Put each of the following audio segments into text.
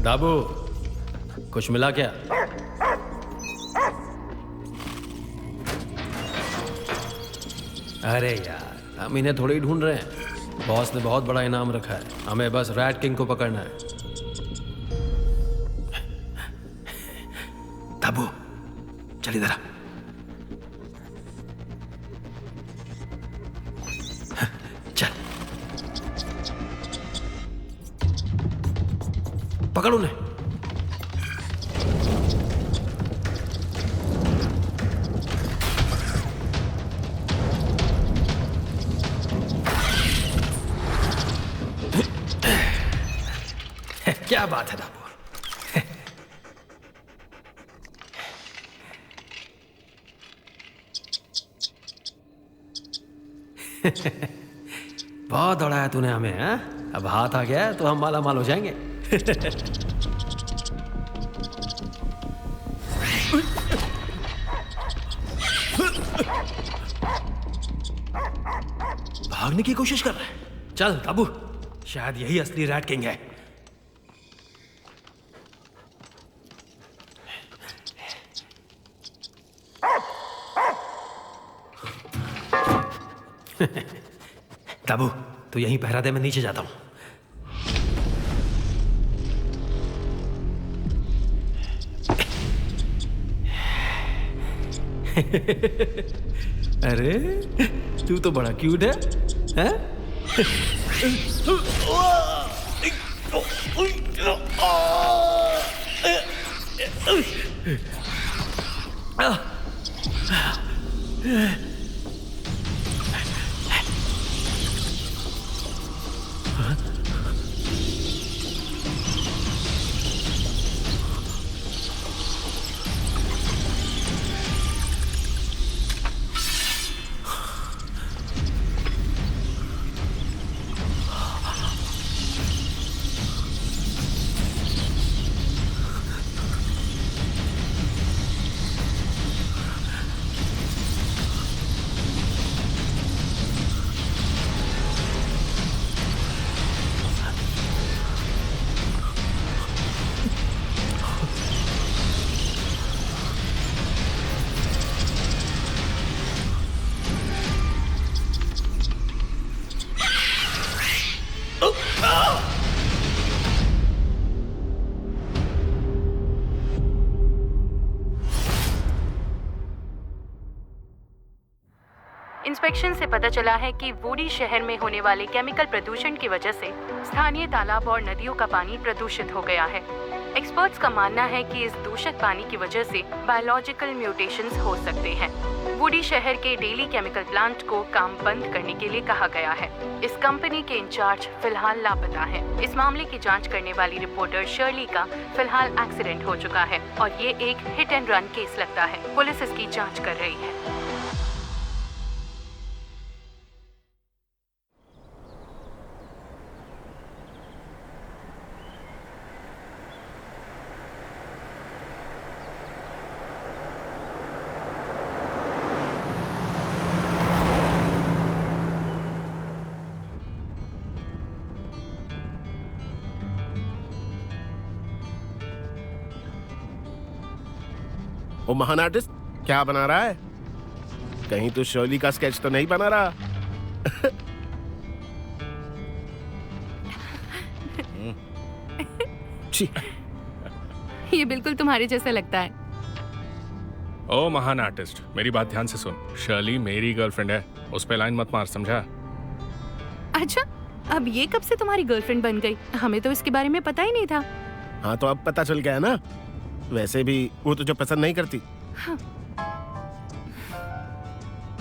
दाबू, कुछ मिला क्या? अरे यार, हम इन्हें थोड़ी ही ढूंढ रहे हैं। बॉस ने बहुत बड़ा इनाम रखा है, हमें बस रैट किंग को पकड़ना है। दाबू, चल इधर आ। चल, पकड़ उन्हें। क्या बात है दाबू। बहुत दौड़ाया तूने हमें, हाँ? अब हाथ आ गया तो हम माला माल हो जाएंगे। भागने की कोशिश कर रहा है। चल दाबू, शायद यही असली रैट किंग है। दाबू, तू यहीं पहरा दे, मैं नीचे जाता हूं। अरे तू तो बड़ा क्यूट है, हैं? इंस्पेक्शन से पता चला है कि वुडी शहर में होने वाले केमिकल प्रदूषण की वजह से स्थानीय तालाब और नदियों का पानी प्रदूषित हो गया है। एक्सपर्ट्स का मानना है कि इस दूषित पानी की वजह से बायोलॉजिकल म्यूटेशंस हो सकते हैं। वुडी शहर के डेली केमिकल प्लांट को काम बंद करने के लिए कहा गया है। इस कंपनी के इंचार्ज फिलहाल लापता हैं। इस मामले की जांच करने वाली रिपोर्टर शर्ली का फिलहाल एक्सीडेंट हो चुका है और ये एक हिट एंड रन केस लगता है। पुलिस इसकी जांच कर रही है। वो महान आर्टिस्ट क्या बना रहा है? कहीं तो शर्ली का स्केच तो नहीं बना रहा? ये बिल्कुल तुम्हारे जैसा लगता है। ओ महान आर्टिस्ट, मेरी बात ध्यान से सुन। शर्ली मेरी गर्लफ्रेंड है, उस पे लाइन मत मार, समझा? अच्छा, अब ये कब से तुम्हारी गर्लफ्रेंड बन गई? हमें तो इसके बारे में पता ही नहीं था। हाँ तो अब पता चल गया ना। वैसे भी वो तुझे पसंद नहीं करती। हाँ।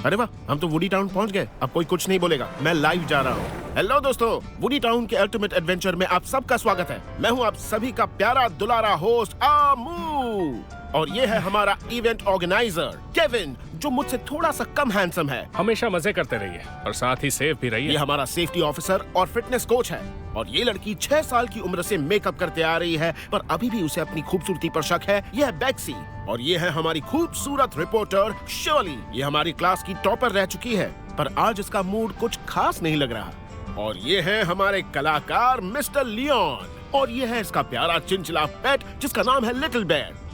अरे वाह, हम तो वुडी टाउन पहुंच गए। अब कोई कुछ नहीं बोलेगा, मैं लाइव जा रहा हूँ। हेलो दोस्तों, वुडी टाउन के अल्टीमेट एडवेंचर में आप सबका स्वागत है। मैं हूँ आप सभी का प्यारा दुलारा होस्ट आमू, और ये है हमारा इवेंट ऑर्गेनाइजर केविन, जो मुझसे थोड़ा सा कम हैंडसम है। हमेशा मजे करते रहिए और साथ ही सेफ भी रहिए। ये हमारा सेफ्टी ऑफिसर और फिटनेस कोच है, और ये लड़की 6 साल की उम्र से मेकअप करते आ रही है, पर अभी भी उसे अपनी खूबसूरती पर शक है। ये है बेक्सी, और ये है हमारी खूबसूरत रिपोर्टर शर्ली। ये हमारी क्लास की टॉपर रह चुकी है, पर आज इसका मूड कुछ खास नहीं लग रहा। और ये है हमारे कलाकार मिस्टर लियोन, और ये है इसका प्यारा चिंचला पेट जिसका नाम है लिटिल बेयर।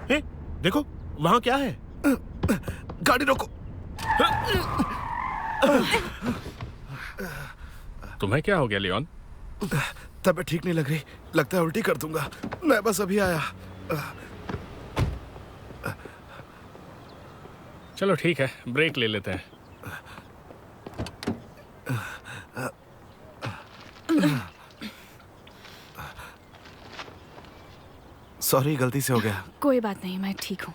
हे, देखो वहां क्या है? गाड़ी रोको। तुम्हें क्या हो गया लियोन? तबीयत ठीक नहीं लग रही, लगता है उल्टी कर दूंगा। मैं बस अभी आया। चलो ठीक है, ब्रेक ले लेते हैं। सॉरी, गलती से हो गया। कोई बात नहीं, मैं ठीक हूँ।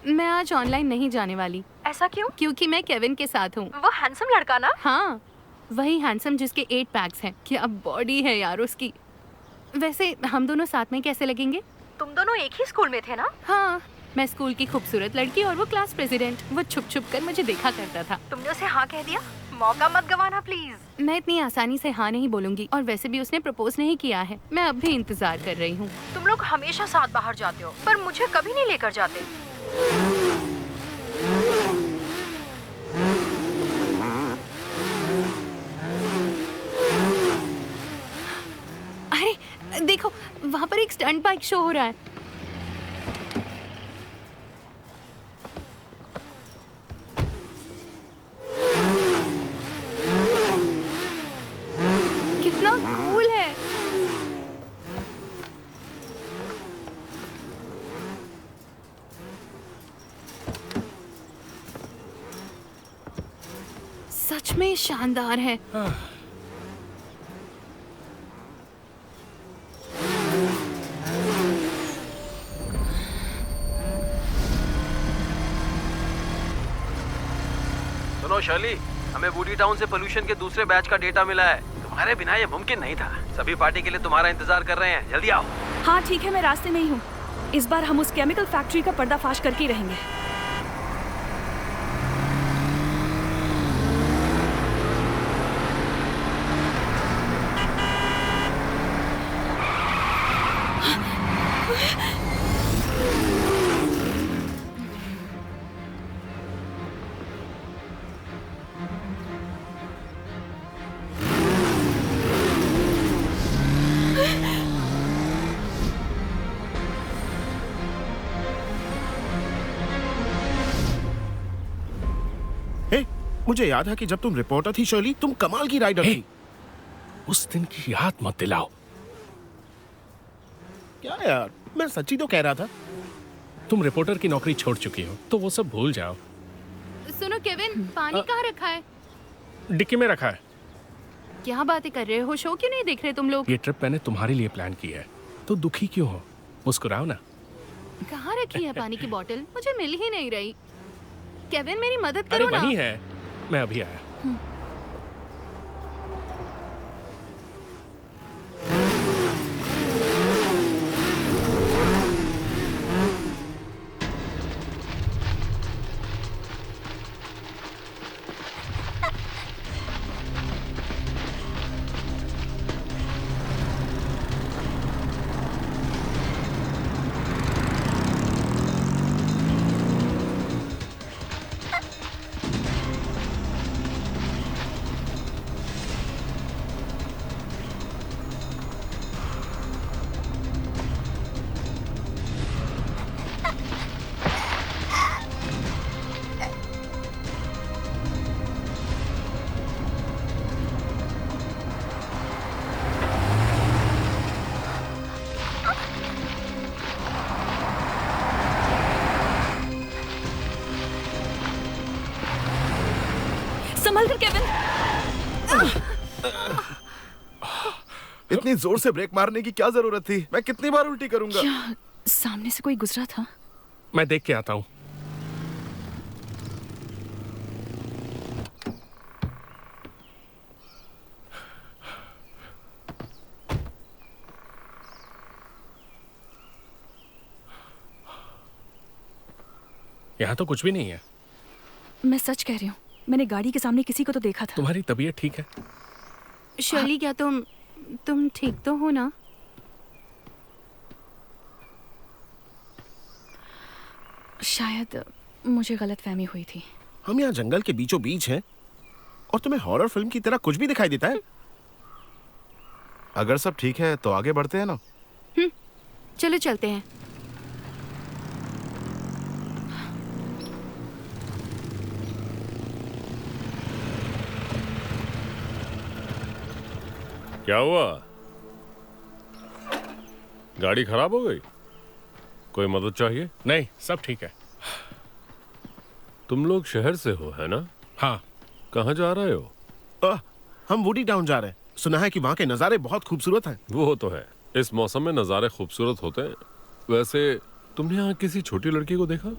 मैं आज ऑनलाइन नहीं जाने वाली। ऐसा क्यों? क्योंकि मैं केविन के साथ हूँ। वो हैंडसम लड़का ना? हाँ, वही हैंडसम जिसके 8 पैक्स हैं। क्या बॉडी है यार उसकी। वैसे हम दोनों साथ में कैसे लगेंगे? तुम दोनों एक ही स्कूल में थे ना? हाँ, मैं स्कूल की खूबसूरत लड़की और वो क्लास प्रेसिडेंट। वो छुप छुप कर मुझे देखा करता था। तुमने उसे हाँ कह दिया? मौका मत गवाना प्लीज। मैं इतनी आसानी से हाँ नहीं बोलूंगी, और वैसे भी उसने प्रपोज नहीं किया है। मैं अब भी इंतजार कर रही हूँ। तुम लोग हमेशा साथ बाहर जाते हो, पर मुझे कभी नहीं लेकर जाते। अरे देखो, वहाँ पर एक स्टंट बाइक शो हो रहा है। कितना कूल है। सच में शानदार है। सुनो शर्ली, हमें वुडी टाउन से पोल्यूशन के दूसरे बैच का डेटा मिला है। तुम्हारे बिना ये मुमकिन नहीं था। सभी पार्टी के लिए तुम्हारा इंतजार कर रहे हैं, जल्दी आओ। हाँ ठीक है, मैं रास्ते में ही हूँ। इस बार हम उस केमिकल फैक्ट्री का पर्दाफाश करके ही रहेंगे। हे, मुझे याद है कि जब तुम रिपोर्टर थी शर्ली, तुम कमाल की राइडर हे, थी। उस दिन की याद मत दिलाओ। क्या यार, मैं सच्ची तो कह रहा था। तुम रिपोर्टर की नौकरी छोड़ चुकी हो, तो वो सब भूल जाओ। सुनो केविन, पानी कहाँ रखा है? डिक्की में रखा है। क्या बातें कर रहे हो? शो क्यों नहीं देख रहे तुम लोग? ये ट्रिप मैंने तुम्हारे लिए प्लान की है, तो दुखी क्यों हो? मुस्कुराओ ना। कहाँ रखी है पानी की बोतल? मुझे मिल ही नहीं रही। केविन, मेरी मदद अरे करो ना। वही है, मैं अभी आया। संभल कर केविन। इतनी जोर से ब्रेक मारने की क्या जरूरत थी? मैं कितनी बार उल्टी करूंगा? क्या सामने से कोई गुजरा था? मैं देख के आता हूँ। यहाँ तो कुछ भी नहीं है। मैं सच कह रही हूँ, मैंने गाड़ी के सामने किसी को तो देखा था। तुम्हारी तबीयत ठीक है? शर्ली, क्या तुम ठीक तो हो ना? शायद मुझे गलतफहमी हुई थी। हम यहाँ जंगल के बीचों बीच हैं और तुम्हें हॉरर फिल्म की तरह कुछ भी दिखाई देता है। अगर सब ठीक है तो आगे बढ़ते हैं ना? चलो चलते हैं। क्या हुआ? गाड़ी खराब हो गई? कोई मदद चाहिए? नहीं, सब ठीक है। तुम लोग शहर से हो, है ना? हाँ। कहाँ जा रहे हो? हम वुडी टाउन जा रहे हैं। सुना है कि वहाँ के नज़ारे बहुत खूबसूरत हैं। वो तो है, इस मौसम में नज़ारे खूबसूरत होते हैं। वैसे तुमने यहाँ किसी छोटी लड़की को देखा?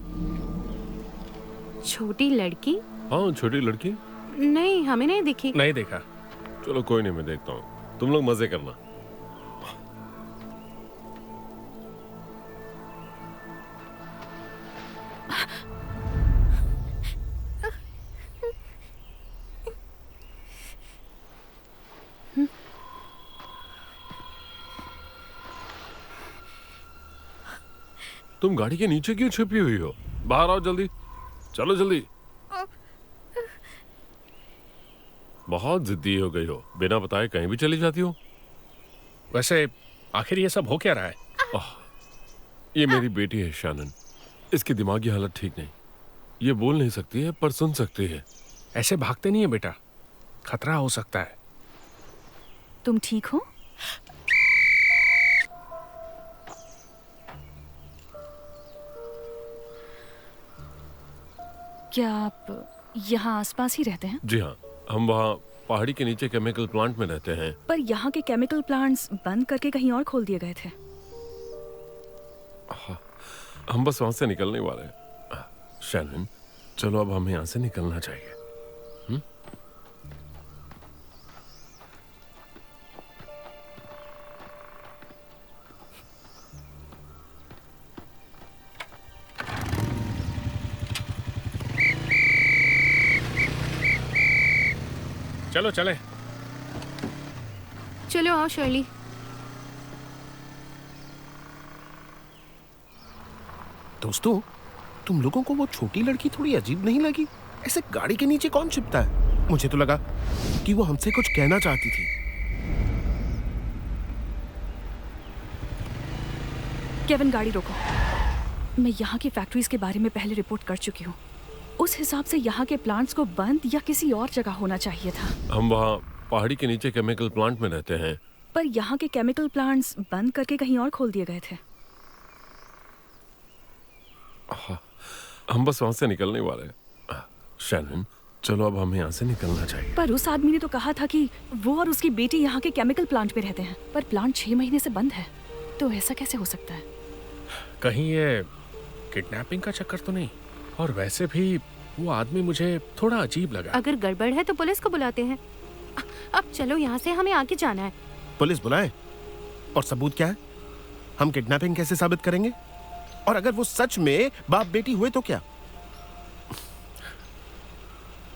छोटी लड़की? हाँ, छोटी लड़की। नहीं, हमें नहीं दिखी। नहीं देखा। चलो कोई नहीं, मैं देखता हूँ। तुम लोग मजे करना। तुम गाड़ी के नीचे क्यों छुपी हुई हो? बाहर आओ जल्दी, चलो जल्दी। बहुत जिद्दी हो गई हो, बिना बताए कहीं भी चली जाती हो। वैसे आखिर ये सब हो क्या रहा है? ये मेरी बेटी है शानन। इसकी दिमागी हालत ठीक नहीं। ये बोल नहीं सकती है पर सुन सकती है। ऐसे भागते नहीं है बेटा, खतरा हो सकता है। तुम ठीक हो? क्या आप यहाँ आसपास ही रहते हैं? जी हाँ, हम वहाँ पहाड़ी के नीचे केमिकल प्लांट में रहते हैं। पर यहाँ के केमिकल प्लांट्स बंद करके कहीं और खोल दिए गए थे। हम बस वहां से निकलने वाले हैं। शैनन, चलो अब हमें यहाँ से निकलना चाहिए। चलो चले। चलो आओ शर्ली। दोस्तों, तुम लोगों को वो छोटी लड़की थोड़ी अजीब नहीं लगी? ऐसे गाड़ी के नीचे कौन छिपता है? मुझे तो लगा कि वो हमसे कुछ कहना चाहती थी। केविन, गाड़ी रोको। मैं यहाँ की फैक्ट्रीज के बारे में पहले रिपोर्ट कर चुकी हूँ। उस हिसाब से यहाँ के प्लांट्स को बंद या किसी और जगह होना चाहिए था। हम वहाँ पहाड़ी के नीचे केमिकल प्लांट में रहते हैं। पर यहाँ के केमिकल प्लांट्स बंद करके कहीं और खोल दिए गए थे। हम बस वहां से निकलने वाले हैं। शैनन, चलो अब हमें यहाँ से निकलना चाहिए। पर उस आदमी ने तो कहा था कि वो और उसकी बेटी यहाँ के केमिकल प्लांट में रहते हैं, पर प्लांट 6 महीने से बंद है। तो ऐसा कैसे हो सकता है? कहीं ये किडनैपिंग का चक्कर तो नहीं? और वैसे भी वो आदमी मुझे थोड़ा अजीब लगा। अगर गड़बड़ है तो पुलिस को बुलाते हैं। अब चलो यहाँ से, हमें आगे जाना है। पुलिस बुलाए? और सबूत क्या है? हम किडनैपिंग कैसे साबित करेंगे? और अगर वो सच में बाप बेटी हुए तो क्या?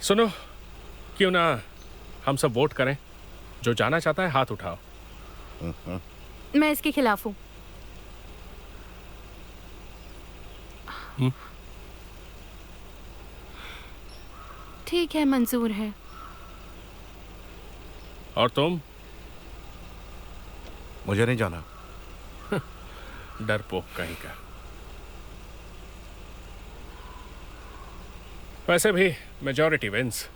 सुनो, क्यों ना हम सब वोट करें? जो जाना चाहता है हाथ उठाओ। मैं इसके खिलाफ हूँ। ठीक है, मंजूर है। और तुम? मुझे नहीं जाना। डरपोक कहीं का। वैसे भी मेजॉरिटी विंस।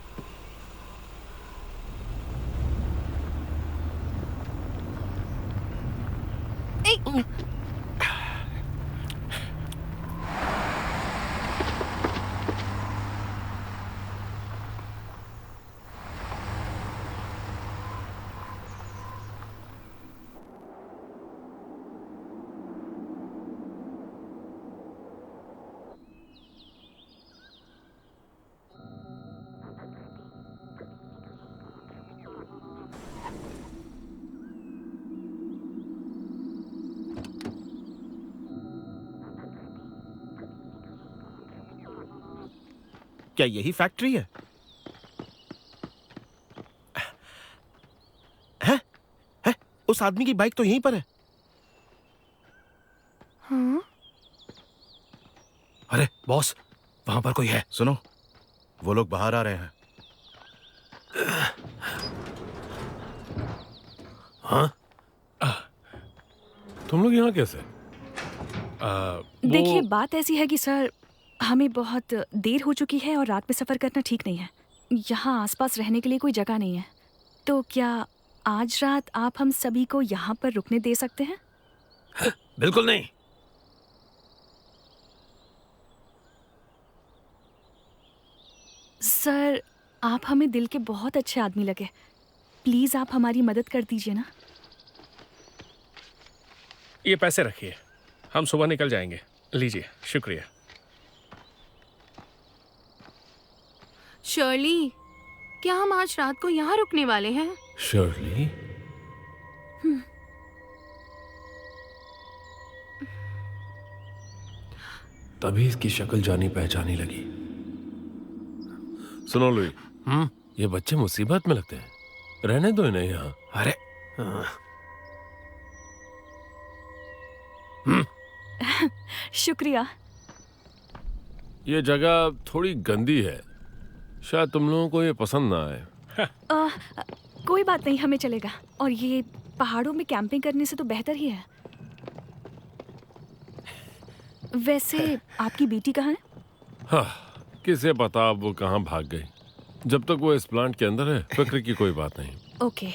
क्या यही फैक्ट्री है? है? उस आदमी की बाइक तो यहीं पर है। हाँ? अरे बॉस, वहां पर कोई है। सुनो, वो लोग बाहर आ रहे हैं। हाँ? तुम लोग यहाँ कैसे? देखिए, बात ऐसी है कि सर, हमें बहुत देर हो चुकी है और रात में सफ़र करना ठीक नहीं है। यहाँ आसपास रहने के लिए कोई जगह नहीं है। तो क्या आज रात आप हम सभी को यहाँ पर रुकने दे सकते हैं? बिल्कुल नहीं। सर, आप हमें दिल के बहुत अच्छे आदमी लगे। प्लीज़ आप हमारी मदद कर दीजिए ना। ये पैसे रखिए, हम सुबह निकल जाएंगे। लीजिए, शुक्रिया। शर्ली, क्या हम आज रात को यहाँ रुकने वाले हैं? शर्ली? तभी इसकी शक्ल जानी पहचानी लगी। सुनो लुई, ये बच्चे मुसीबत में लगते हैं, रहने दो इन्हें यहाँ। अरे शुक्रिया। ये जगह थोड़ी गंदी है, शायद तुम लोगों को ये पसंद ना आए। कोई बात नहीं, हमें चलेगा। और ये पहाड़ों में कैंपिंग करने से तो बेहतर ही है। वैसे आपकी बेटी कहाँ है? हाँ, किसे पता अब वो कहाँ भाग गई। जब तक वो इस प्लांट के अंदर है, फिक्र की कोई बात नहीं। ओके।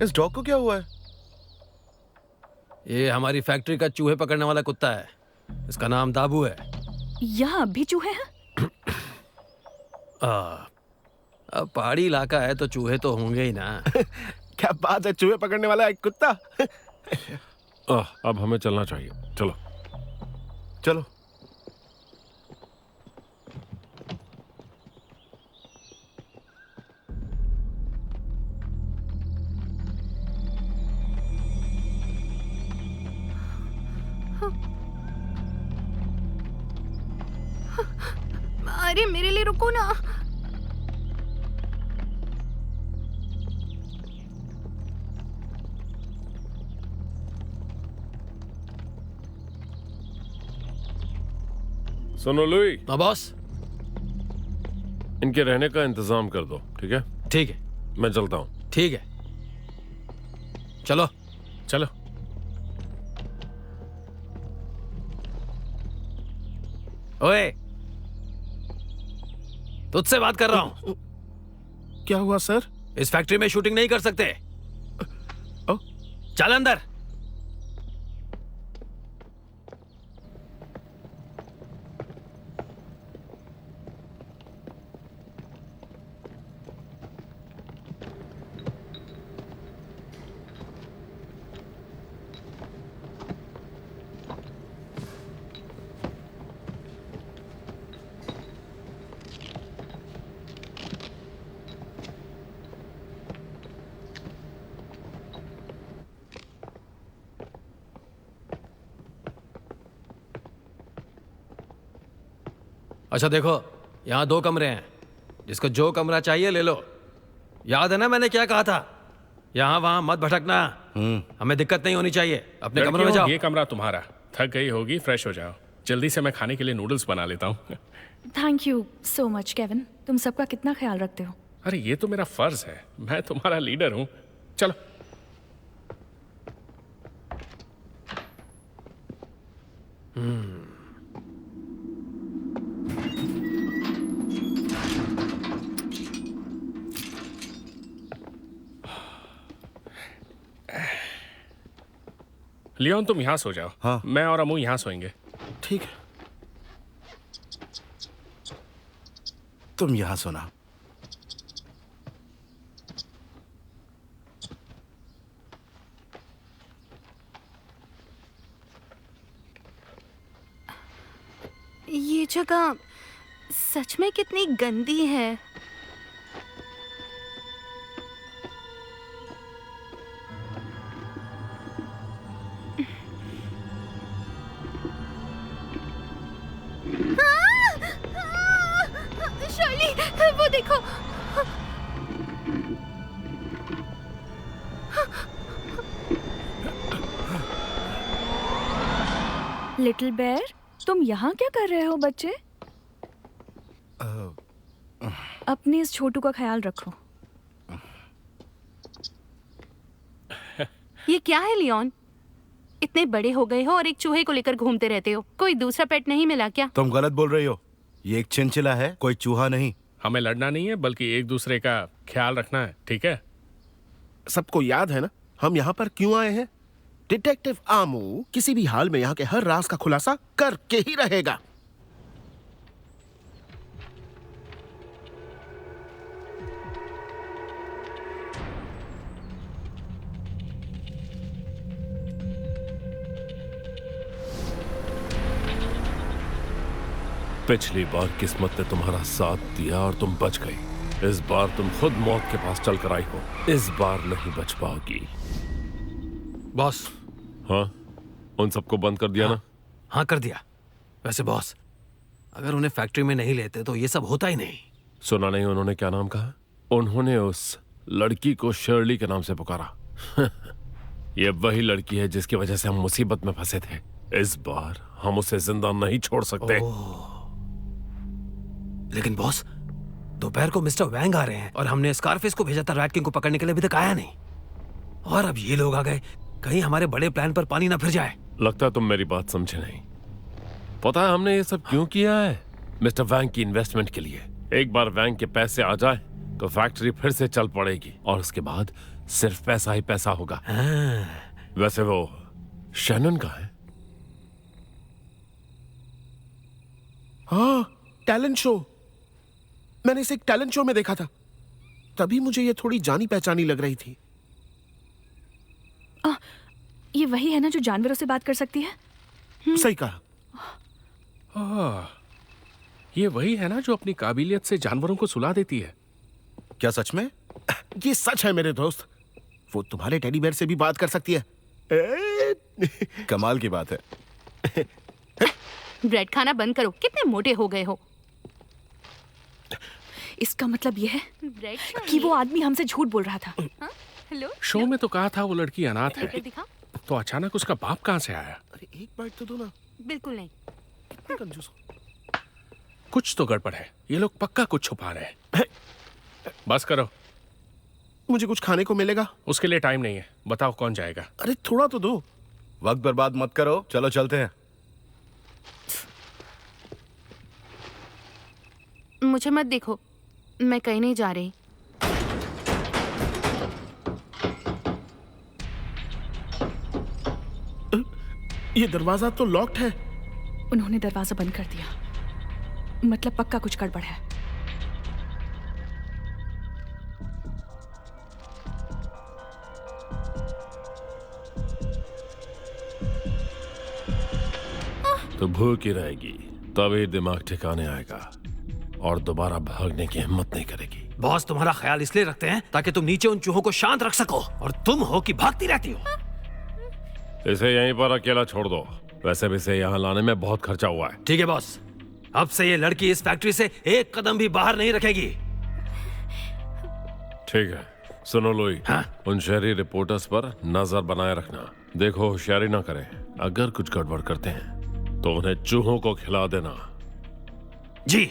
इस डॉग को क्या हुआ है? ये हमारी फैक्ट्री का चूहे पकड़ने वाला कुत्ता है। इसका नाम दाबू है। यहाँ अब भी चूहे हैं? अब पहाड़ी इलाका है तो चूहे तो होंगे ही ना। क्या बात है, चूहे पकड़ने वाला एक कुत्ता। अब हमें चलना चाहिए, चलो। चलो। अरे मेरे लिए रुको ना। सुनो लुई, हाँ बॉस। इनके रहने का इंतजाम कर दो, ठीक है? ठीक है, मैं चलता हूँ। ठीक है, चलो। चलो। ओए, तुझसे बात कर रहा हूं। क्या हुआ सर? इस फैक्ट्री में शूटिंग नहीं कर सकते। ओ? चल अंदर। अच्छा देखो, यहाँ 2 कमरे हैं। जिसको जो कमरा चाहिए ले लो। याद है ना मैंने क्या कहा था? यहाँ वहाँ मत भटकना। हमें दिक्कत नहीं होनी चाहिए। अपने कमरे में जाओ। ये कमरा तुम्हारा। थक गई होगी, फ्रेश हो जाओ। जल्दी से मैं खाने के लिए नूडल्स बना लेता हूँ। Thank you so much Kevin, तुम सबका कितना ख्याल रखते हो। अरे ये तो मेरा फर्ज है, मैं तुम्हारा लीडर हूँ। चलो। लियोन तुम यहाँ सो जाओ। हाँ। मैं और अमू यहाँ सोएंगे। ठीक है, तुम यहाँ सोना। ये जगह सच में कितनी गंदी है। शर्ली, वो देखो। लिटिल बेयर, तुम यहाँ क्या कर रहे हो बच्चे? अपने इस छोटू का ख्याल रखो। ये क्या है लियोन? इतने बड़े हो गए हो और एक चूहे को लेकर घूमते रहते हो। कोई दूसरा पेट नहीं मिला क्या? तुम गलत बोल रही हो। ये एक चिंचिला है, कोई चूहा नहीं। हमें लड़ना नहीं है, बल्कि एक दूसरे का ख्याल रखना है, ठीक है? सबको याद है ना हम यहाँ पर क्यों आए हैं? डिटेक्टिव आमू किसी भी हाल में यहाँ के हर राज का खुलासा करके ही रहेगा। पिछली बार किस्मत ने तुम्हारा साथ दिया और तुम बच गई। इस बार तुम खुद मौत के पास चल कर आई हो। इस बार नहीं बच पाओगी। बॉस। हाँ, उन सबको बंद कर दिया ना? हाँ कर दिया। वैसे बॉस, अगर उन्हें फैक्ट्री में नहीं लेते तो ये सब होता ही नहीं। सुना नहीं उन्होंने क्या नाम कहा? उन्होंने उस लड़की को शर्ली के नाम से पुकारा। ये वही लड़की है जिसकी वजह से हम मुसीबत में फंसे थे। इस बार हम उसे जिंदा नहीं छोड़ सकते। लेकिन बॉस, दोपहर को मिस्टर वैंग आ रहे हैं और हमने स्कारफेस को भेजा था रैट किंग को पकड़ने के लिए, अभी तक आया नहीं। और अब ये लोग आ गए, कहीं हमारे बड़े प्लान पर पानी ना फिर जाए। लगता है तुम मेरी बात समझे नहीं। पता है हमने ये सब क्यों किया है? मिस्टर वैंग की इन्वेस्टमेंट के लिए। एक बार वैंग के पैसे आ जाए तो फैक्ट्री फिर से चल पड़ेगी और उसके बाद सिर्फ पैसा ही पैसा होगा। वैसे वो शैनन का है? हाँ, टैलेंट शो। मैंने इसे एक टैलेंट शो में देखा था, तभी मुझे ये थोड़ी जानी पहचानी लग रही थी। ये वही है ना जो जानवरों से बात कर सकती है? सही कहा। ये वही है ना जो अपनी काबिलियत से जानवरों को सुला देती है। क्या सच में? ये सच है मेरे दोस्त। वो तुम्हारे टेडी बेयर से भी बात कर सकती है। कमाल की बात है। ब्रेड खाना बंद करो, कितने मोटे हो गए हो। इसका मतलब ये है ब्रेड कि वो आदमी हमसे झूठ बोल रहा था। हेलो, शो में तो कहा था वो लड़की अनाथ है, लेकर दिखा। तो अचानक उसका बाप कहाँ से आया? अरे एक बाइट तो दो ना। बिल्कुल नहीं। कितने कंजूस हो। कुछ तो गड़बड़ है। ये लोग पक्का कुछ छुपा रहे हैं। बस करो। मुझे कुछ खाने को मिलेगा? उसके लिए टाइम नहीं है। बताओ कौन जाएगा? अरे थोड़ा तो दो। वक्त बर्बाद मत करो, चलो चलते हैं। मुझे मत देखो, मैं कहीं नहीं जा रही। ये दरवाजा तो लॉक्ड है। उन्होंने दरवाजा बंद कर दिया, मतलब पक्का कुछ गड़बड़ है। तो भूख ही रहेगी, तभी दिमाग ठिकाने आएगा और दोबारा भागने की हिम्मत नहीं करेगी। बॉस, तुम्हारा ख्याल इसलिए रखते हैं ताकि तुम नीचे उन चूहों को शांत रख सको, और तुम हो कि भागती रहती हो। इसे यहीं पर अकेला छोड़ दो। वैसे भी इसे यहाँ लाने में बहुत खर्चा हुआ है। ठीक है बॉस, अब से ये लड़की इस फैक्ट्री से एक कदम भी बाहर नहीं रखेगी। ठीक है, सुनो लुई। हाँ? उन शहरी रिपोर्टर्स पर नजर बनाए रखना। देखो होशियारी ना करें। अगर कुछ गड़बड़ करते हैं तो उन्हें चूहों को खिला देना। जी।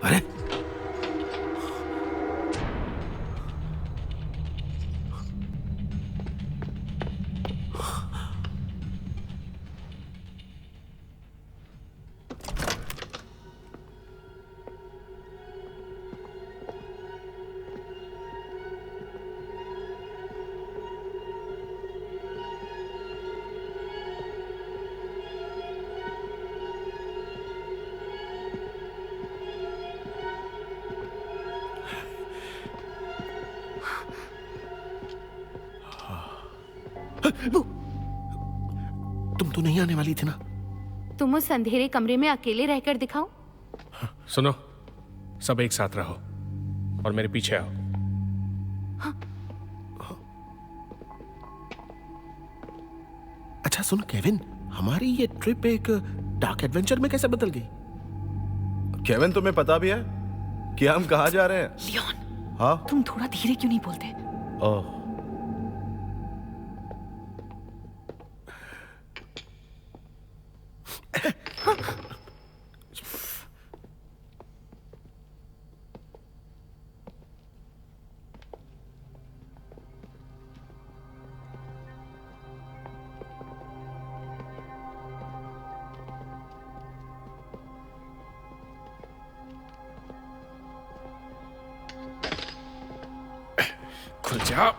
अरे तू नहीं आने वाली थी ना? तुम उस अंधेरे कमरे में अकेले रहकर दिखाओ। सुनो, सब एक साथ रहो और मेरे पीछे आओ। अच्छा सुन केविन, हमारी ये ट्रिप एक डार्क एडवेंचर में कैसे बदल गई? केविन, तुम्हें पता भी है कि हम कहाँ जा रहे हैं? लियोन, हाँ? तुम थोड़ा धीरे क्यों नहीं बोलते? ओह, खुल जा।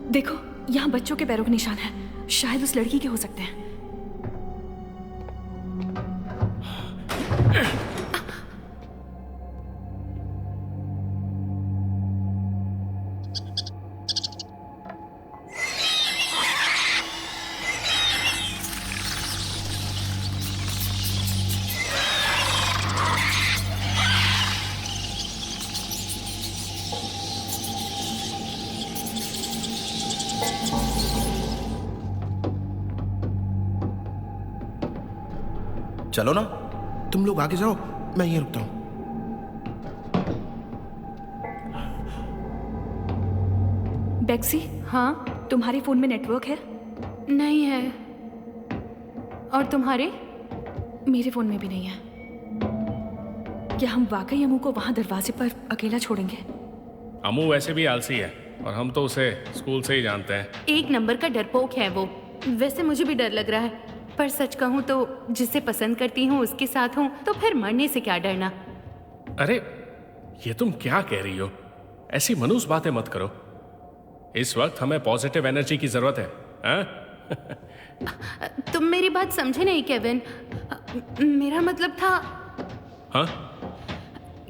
देखो, यहाँ बच्चों के पैरों के निशान हैं। शायद उस लड़की के हो सकते हैं। चलो ना। तुम लोग आगे जाओ, मैं यहीं रुकता हूं। बेक्सी, हाँ? तुम्हारे फोन में नेटवर्क है? नहीं है। और तुम्हारे? मेरे फोन में भी नहीं है। क्या हम वाकई अमू को वहां दरवाजे पर अकेला छोड़ेंगे? अमू वैसे भी आलसी है और हम तो उसे स्कूल से ही जानते हैं। एक नंबर का डरपोक है वो। वैसे मुझे भी डर लग रहा है, पर सच कहूँ तो जिसे पसंद करती हूँ उसके साथ हूँ तो फिर मरने से क्या डरना। अरे ये तुम क्या कह रही हो? ऐसी मनूस बातें मत करो। इस वक्त हमें पॉजिटिव एनर्जी की जरूरत है, हाँ? तुम मेरी बात समझे नहीं केविन। मेरा मतलब था हाँ?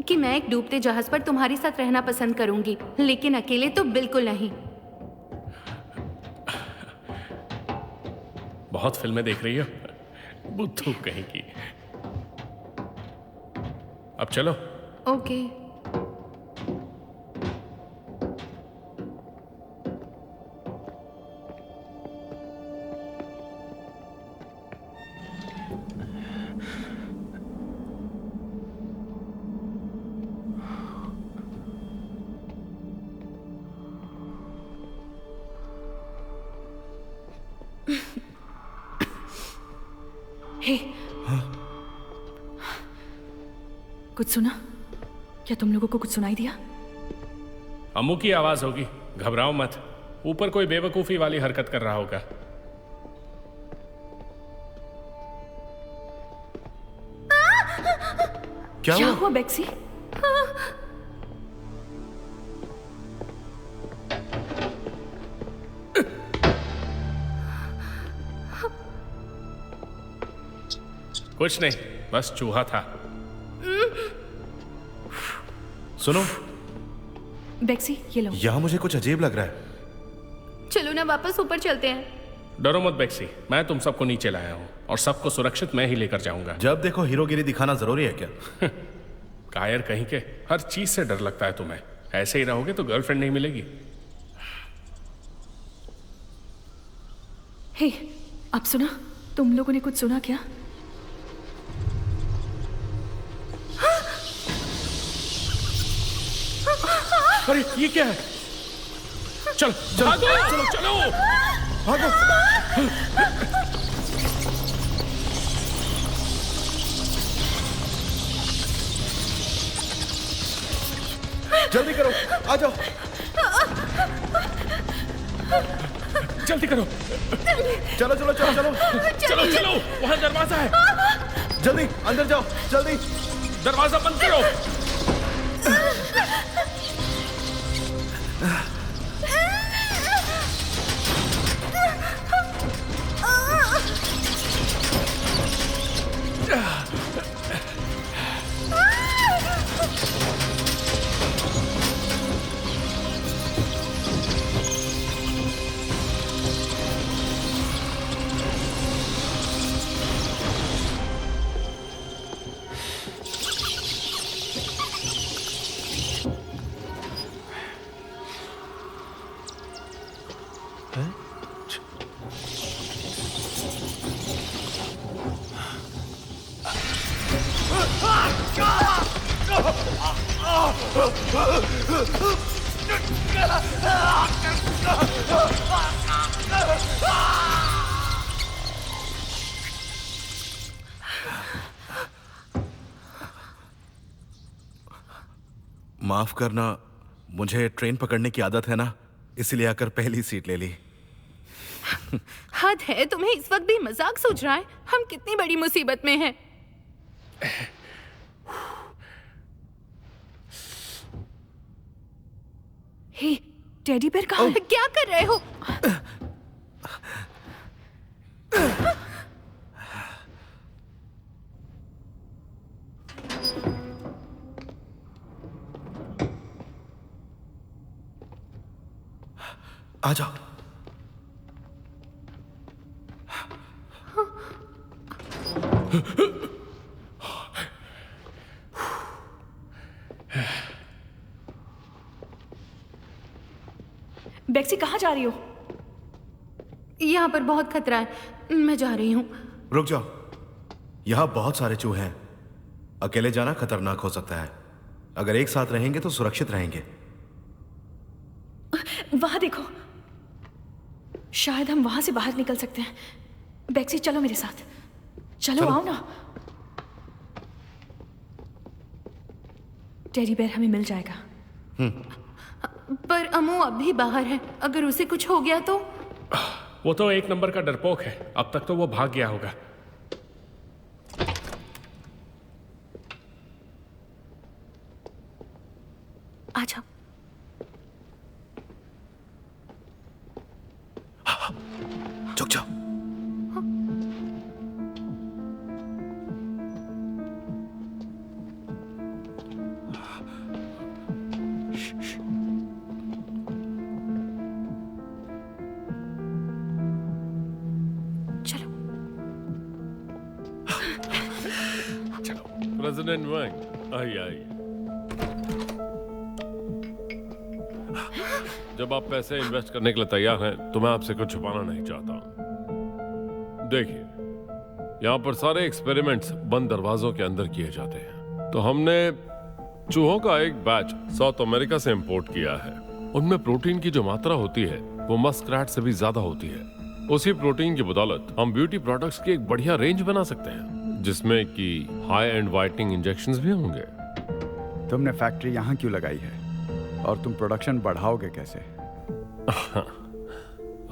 कि मैं एक डूबते जहाज पर तुम्हारे साथ रहना पसंद करूंगी, लेकिन अकेले तो बिल्कुल नहीं। बहुत फिल्में देख रही हो, बुद्धू कहीं की। अब चलो। ओके। हे, कुछ सुना? क्या तुम लोगों को कुछ सुनाई दिया? अम्मू की आवाज होगी, घबराओ मत। ऊपर कोई बेवकूफी वाली हरकत कर रहा होगा। क्या हुआ बेक्सी? कुछ नहीं, बस चूहा था। सुनो बेक्सी, ये लो। यहाँ मुझे कुछ अजीब लग रहा है। चलो ना वापस ऊपर चलते हैं। डरो मत बेक्सी, मैं तुम सबको नीचे लाया हूँ और सबको सुरक्षित मैं ही लेकर जाऊंगा। जब देखो हीरोगिरी दिखाना जरूरी है क्या? कायर कहीं के, हर चीज से डर लगता है तुम्हें। ऐसे ही रहोगे तो गर्लफ्रेंड नहीं मिलेगी। हे, अब सुना? तुम लोगों ने कुछ सुना क्या? अरे ये क्या है? चलो चलो चलो चलो। भागो। जल्दी करो, आ जाओ। जल्दी करो। चलो चलो चलो चलो चलो चलो, वहां दरवाजा है। जल्दी अंदर जाओ, जल्दी। दरवाजा बंद करो। माफ करना, मुझे ट्रेन पकड़ने की आदत है ना, इसलिए आकर पहली सीट ले ली। हद है, तुम्हें इस वक्त भी मजाक सूझ रहा है? हम कितनी बड़ी मुसीबत में हैं। हे, टेडी बेयर कहाँ है? क्या कर रहे हो? आ जाओ। बेक्सी, कहाँ जा रही हो? यहाँ पर बहुत खतरा है, मैं जा रही हूँ। रुक जाओ, यहाँ बहुत सारे चूहे हैं। अकेले जाना खतरनाक हो सकता है। अगर एक साथ रहेंगे तो सुरक्षित रहेंगे। वहां देखो, शायद हम वहां से बाहर निकल सकते हैं। बेक्सी, चलो मेरे साथ। चलो आओ ना। टेडी बेयर हमें मिल जाएगा। पर अमू अभी बाहर है, अगर उसे कुछ हो गया तो? वो तो एक नंबर का डरपोक है, अब तक तो वो भाग गया होगा। आ जाओ। झुक जाओ। प्रेसिडेंट वैंग, आइए आइए। जब आप पैसे इन्वेस्ट करने के लिए तैयार हैं तो मैं आपसे कुछ छुपाना नहीं चाहता। देखिए, यहाँ पर सारे एक्सपेरिमेंट्स बंद दरवाजों के अंदर किए जाते हैं। तो हमने चूहों का एक बैच साउथ अमेरिका से इंपोर्ट किया है। उनमें प्रोटीन की जो मात्रा होती है वो मस्करैट से भी ज्यादा होती है। उसी प्रोटीन की बदौलत हम ब्यूटी प्रोडक्ट्स की एक बढ़िया रेंज बना सकते हैं, जिसमें कि हाई एंड वाइटनिंग इंजेक्शंस भी होंगे। तुमने फैक्ट्री यहाँ क्यों लगाई है और तुम प्रोडक्शन बढ़ाओगे कैसे?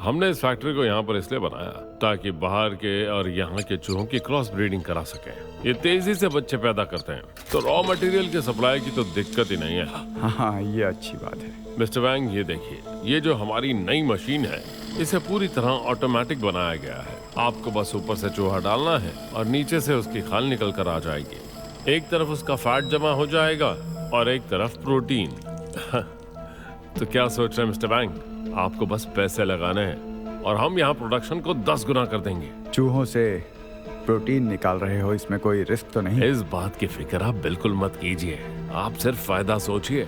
हमने इस फैक्ट्री को यहाँ पर इसलिए बनाया ताकि बाहर के और यहाँ के चूहों की क्रॉस ब्रीडिंग करा सकें। ये तेजी से बच्चे पैदा करते हैं, तो रॉ मटेरियल के सप्लाई की तो दिक्कत ही नहीं है। हाँ, ये अच्छी बात है। मिस्टर वैंग, ये देखिए, ये जो हमारी नई मशीन है, इसे पूरी तरह ऑटोमेटिक बनाया गया है। आपको बस ऊपर से चूहा डालना है और नीचे से उसकी खाल निकल कर आ जाएगी। एक तरफ उसका फैट जमा हो जाएगा और एक तरफ प्रोटीन। तो क्या सोच रहे हैं मिस्टर वैंग? आपको बस पैसे लगाने हैं और हम यहाँ प्रोडक्शन को 10 गुना कर देंगे। चूहों से प्रोटीन निकाल रहे हो, इसमें कोई रिस्क तो नहीं? इस बात की फिक्र आप बिल्कुल मत कीजिए, आप सिर्फ फायदा सोचिए।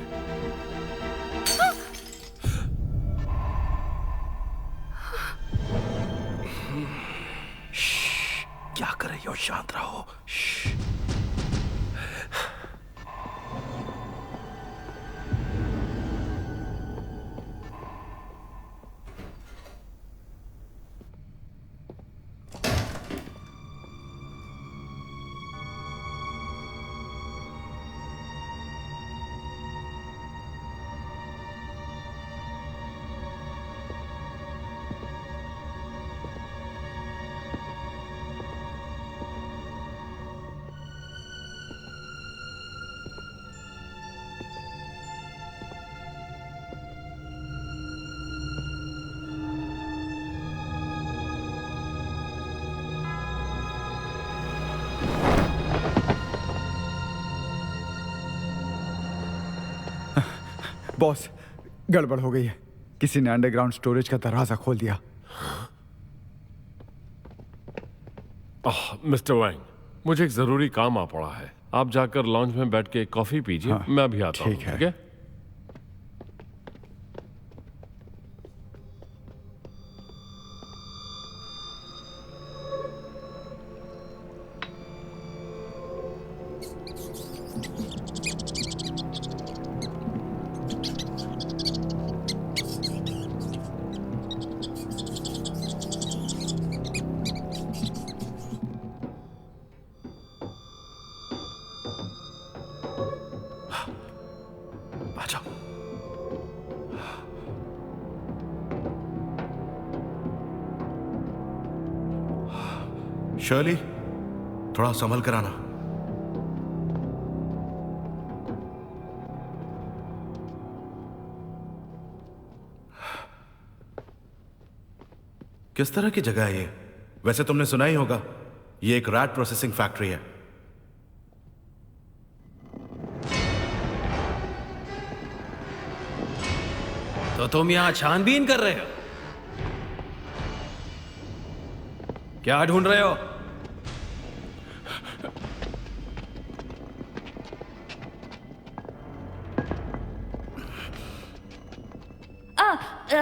क्या कर रही हो? शांत रहो। बॉस, गड़बड़ हो गई है। किसी ने अंडरग्राउंड स्टोरेज का दरवाजा खोल दिया। मिस्टर वैंग, मुझे एक जरूरी काम आ पड़ा है। आप जाकर लॉन्च में बैठ के कॉफी पीजिए। हाँ, मैं अभी आता हूँ। ठीक है। ठीक है? शर्ली, थोड़ा संभल कर आना। किस तरह की जगह है ये? वैसे तुमने सुना ही होगा, ये एक रैट प्रोसेसिंग फैक्ट्री है। तो तुम यहाँ छानबीन कर रहे हो? क्या ढूंढ रहे हो?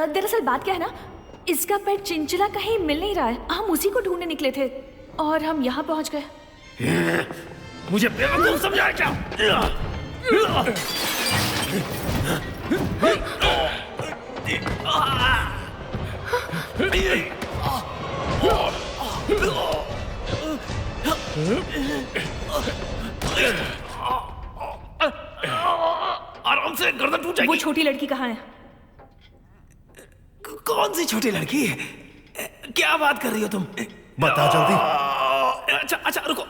दरअसल बात क्या है ना, इसका पेट चिंचिला कहीं मिल नहीं रहा है। हम उसी को ढूंढने निकले थे और हम यहाँ पहुंच गए। मुझे बेवकूफ समझा क्या? आराम से, गर्दन टूट जाएगी। वो छोटी लड़की कहाँ है? कौन सी छोटी लड़की? क्या बात कर रही हो तुम? बता जल्दी। अच्छा अच्छा रुको।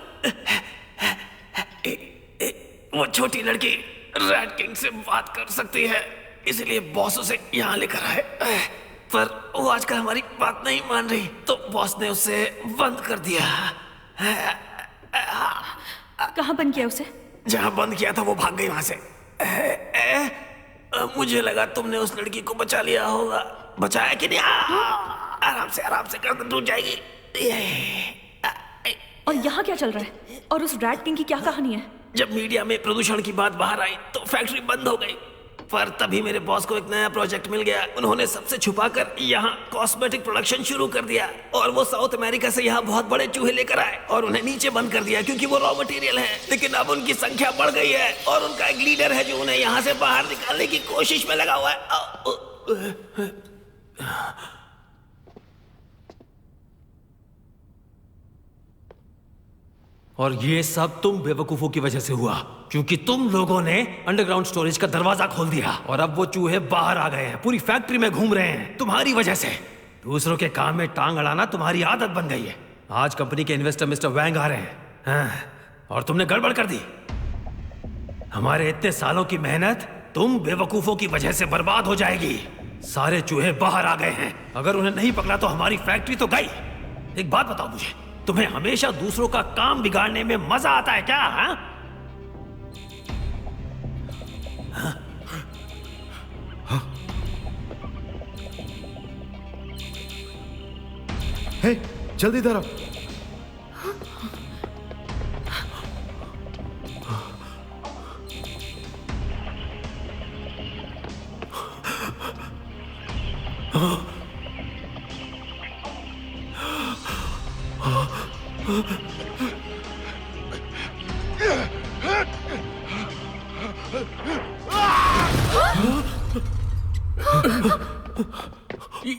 वो छोटी लड़की रैट किंग से बात कर सकती है, इसलिए बॉस उसे यहाँ लेकर आए। पर वो आजकल हमारी बात नहीं मान रही, तो बॉस ने उसे बंद कर दिया। कहाँ बंद किया उसे? जहाँ बंद किया था वो भाग गई वहां से। मुझे लगा तुमने उस लड़की को बचा लिया होगा। बचाया कि नहीं? आराम से गर्दन टूट जाएगी। और यहाँ क्या चल रहा है? और उस रैट किंग की क्या कहानी है? जब मीडिया में प्रदूषण की बात बाहर आई तो फैक्ट्री बंद हो गई, पर तभी मेरे बॉस को एक नया प्रोजेक्ट मिल गया। उन्होंने सबसे छुपाकर यहाँ कॉस्मेटिक प्रोडक्शन शुरू कर दिया और वो साउथ अमेरिका से यहाँ बहुत बड़े चूहे लेकर आए और उन्हें नीचे बंद कर दिया क्योंकि वो रॉ मटेरियल है। लेकिन अब उनकी संख्या बढ़ गई है और उनका एक लीडर है जो उन्हें यहाँ से बाहर निकालने की कोशिश में लगा हुआ है। और ये सब तुम बेवकूफों की वजह से हुआ, क्योंकि तुम लोगों ने अंडरग्राउंड स्टोरेज का दरवाजा खोल दिया और अब वो चूहे बाहर आ गए हैं, पूरी फैक्ट्री में घूम रहे हैं तुम्हारी वजह से। दूसरों के काम में टांग अड़ाना तुम्हारी आदत बन गई है। आज कंपनी के इन्वेस्टर मिस्टर वैंग आ रहे हैं। और तुमने गड़बड़ कर दी। हमारे इतने सालों की मेहनत तुम बेवकूफों की वजह से बर्बाद हो जाएगी। सारे चूहे बाहर आ गए हैं, अगर उन्हें नहीं पकड़ा तो हमारी फैक्ट्री तो गई। एक बात बताओ मुझे, तुम्हें हमेशा दूसरों का काम बिगाड़ने में मजा आता है क्या? हे, जल्दी इधर आओ।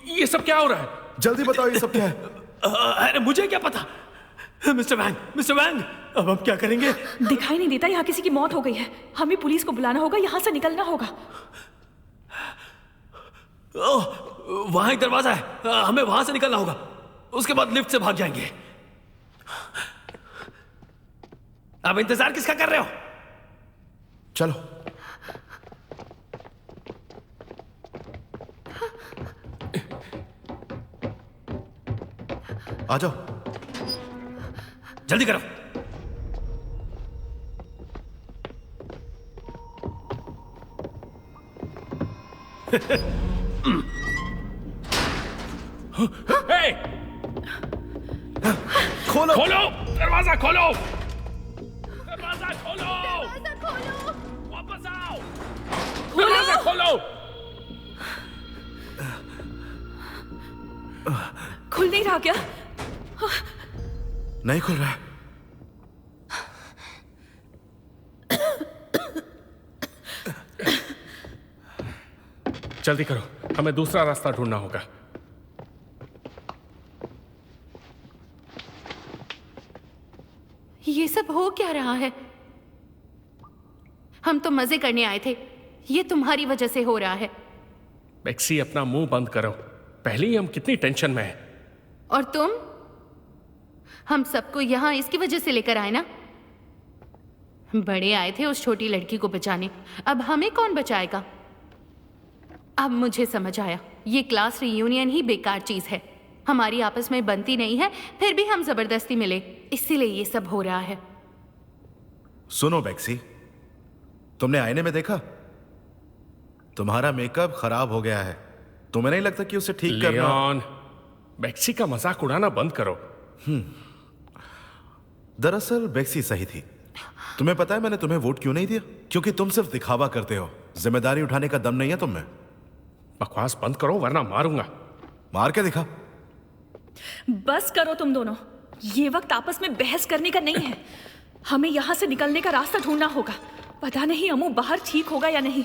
ये सब क्या हो रहा है? जल्दी बताओ ये सब क्या है? अरे मुझे क्या पता। मिस्टर वैंग, अब हम क्या करेंगे? दिखाई नहीं देता, यहाँ किसी की मौत हो गई है। हमें पुलिस को बुलाना होगा, यहाँ से निकलना होगा। वहां एक दरवाजा है, हमें वहां से निकलना होगा, उसके बाद लिफ्ट से भाग जाएंगे। अब इंतजार किसका कर रहे हो? चलो। आ जाओ, जल्दी करो। हे! खोलो खोलो दरवाजा खोलो, दरवाजा खोलो, वापस आओ, दरवाजा खोलो। खुल नहीं रहा क्या? नहीं खुल रहा। जल्दी करो, हमें दूसरा रास्ता ढूंढना होगा। ये सब हो क्या रहा है? हम तो मजे करने आए थे, ये तुम्हारी वजह से हो रहा है। बेक्सी अपना मुंह बंद करो, पहले ही हम कितनी टेंशन में हैं। और तुम? हम सबको यहाँ इसकी वजह से लेकर आए ना? बड़े आए थे उस छोटी लड़की को बचाने, अब हमें कौन बचाएगा? अब मुझे समझ आया, ये क्लास रियूनियन ही बेकार चीज है। हमारी आपस में बनती नहीं है, फिर भी हम जबरदस्ती मिले, इसीलिए ये सब हो रहा है। सुनो बेक्सी, तुमने आईने में देखा? तुम्हारा मेकअप खराब हो गया है। तुम्हें नहीं लगता कि उसे ठीक करना? लियोन, बेक्सी का मजाक उड़ाना बंद करो। दरअसल बेक्सी सही थी। तुम्हें पता है मैंने तुम्हें वोट क्यों नहीं दिया? क्योंकि तुम सिर्फ दिखावा करते हो, जिम्मेदारी उठाने का दम नहीं है तुम में। बकवास बंद करो वरना मारूंगा। मार के दिखा। बस करो तुम दोनों, ये वक्त आपस में बहस करने का नहीं है। हमें यहाँ से निकलने का रास्ता ढूंढना होगा। पता नहीं अमू बाहर ठीक होगा या नहीं।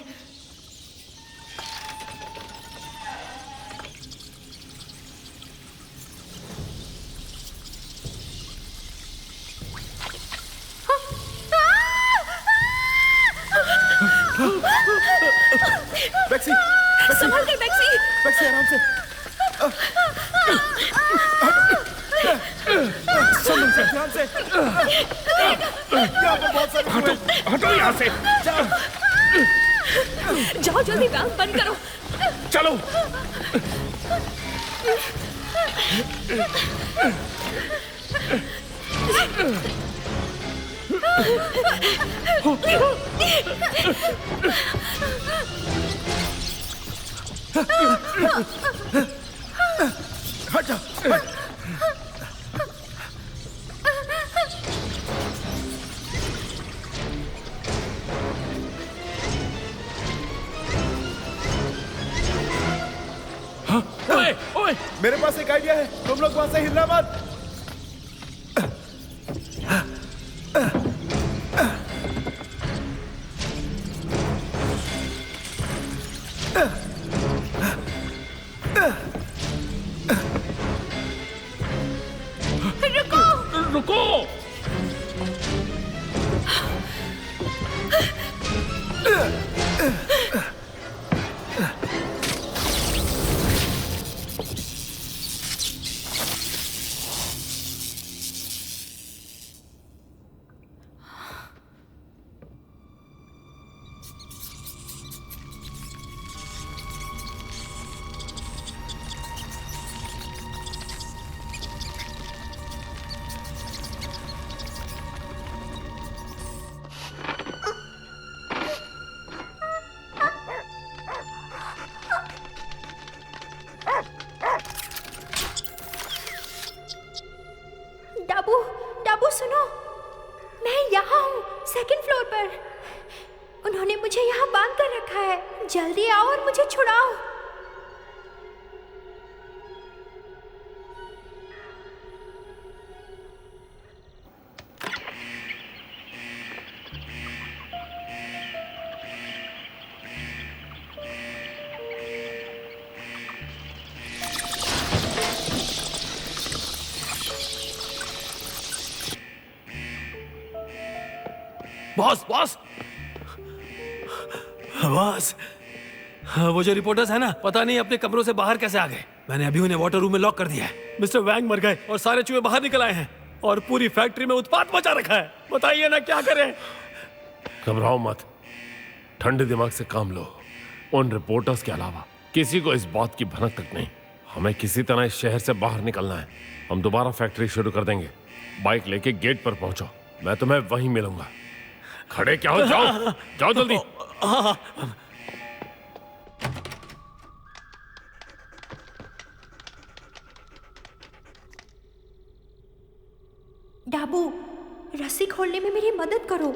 बेक्सी, संभल कर बेक्सी। बेक्सी आराम से। संभल से, ध्यान से। यहाँ पर बहुत सारे हटो, हटो यहाँ से। जाओ जल्दी, वैल्व बंद करो। चलो। हट जा, हट। ओए, ओए, मेरे पास एक आइडिया है, तुम लोग वहां से हिलना मत। रुको। सुनो, मैं यहाँ हूँ, सेकंड फ्लोर पर। उन्होंने मुझे यहाँ बांध कर रखा है। जल्दी आओ और मुझे छुड़ाओ। बॉस बॉस बॉस, वो जो रिपोर्टर्स है ना, पता नहीं अपने कमरों से बाहर कैसे आ गए। मैंने अभी उन्हें वाटर रूम में लॉक कर दिया है। मिस्टर वैंग मर गए और सारे चूहे बाहर निकल आए हैं और पूरी फैक्ट्री में उत्पात मचा रखा है। बताइए ना क्या करें। घबराओ मत, ठंडे दिमाग से काम लो। उन रिपोर्टर्स के अलावा किसी को इस बात की भनक तक नहीं। हमें किसी तरह इस शहर से बाहर निकलना है। हम दोबारा फैक्ट्री शुरू कर देंगे। बाइक लेके गेट पर पहुंचो, मैं तुम्हें वहीं मिलूंगा। खड़े क्या हो, जाओ जाओ जल्दी। डाबू, रस्सी खोलने में मेरी मदद करो।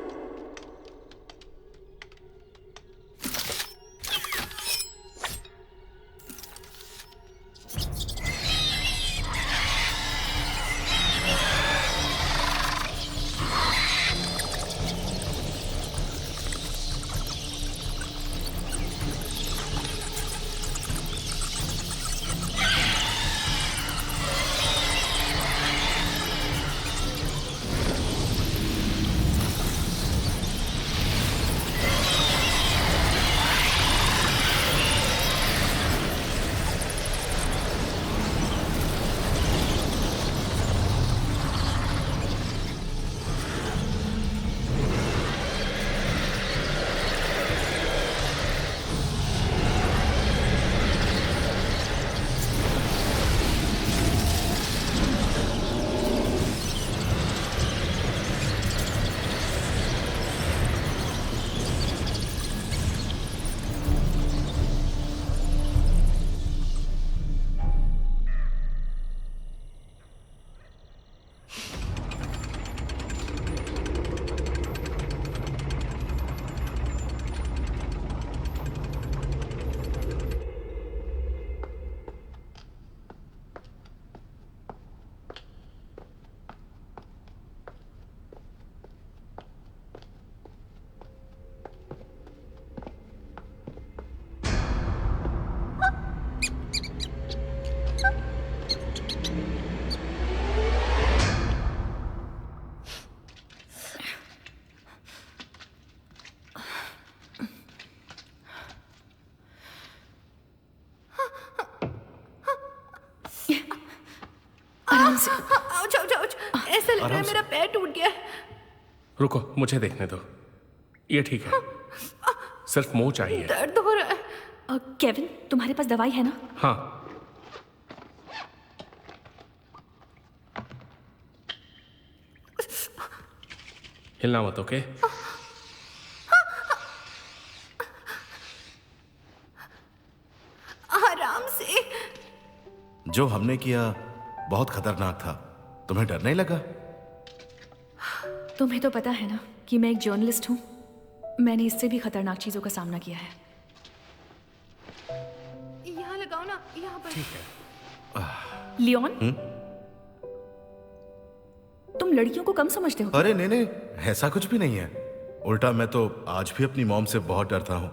आराम से। Ouch, ouch, ouch. ऐसा लग रहा है मेरा पैर टूट गया है। रुको, मुझे देखने दो। ये ठीक है, सिर्फ मोह चाहिए। दर्द हो रहा है। केविन, तुम्हारे पास दवाई है ना? हाँ। हिलना मत, ओके? आराम से। जो हमने किया बहुत खतरनाक था। तुम्हें डर नहीं लगा? तुम्हें तो पता है ना कि मैं एक जर्नलिस्ट हूँ। मैंने इससे भी खतरनाक चीजों का सामना किया है। यहाँ लगाओ ना, यहाँ पर। ठीक है। लियोन, तुम लड़कियों को कम समझते हो? अरे नहीं नहीं, ऐसा कुछ भी नहीं है। उल्टा मैं तो आज भी अपनी मॉम से बहुत डरता हूँ।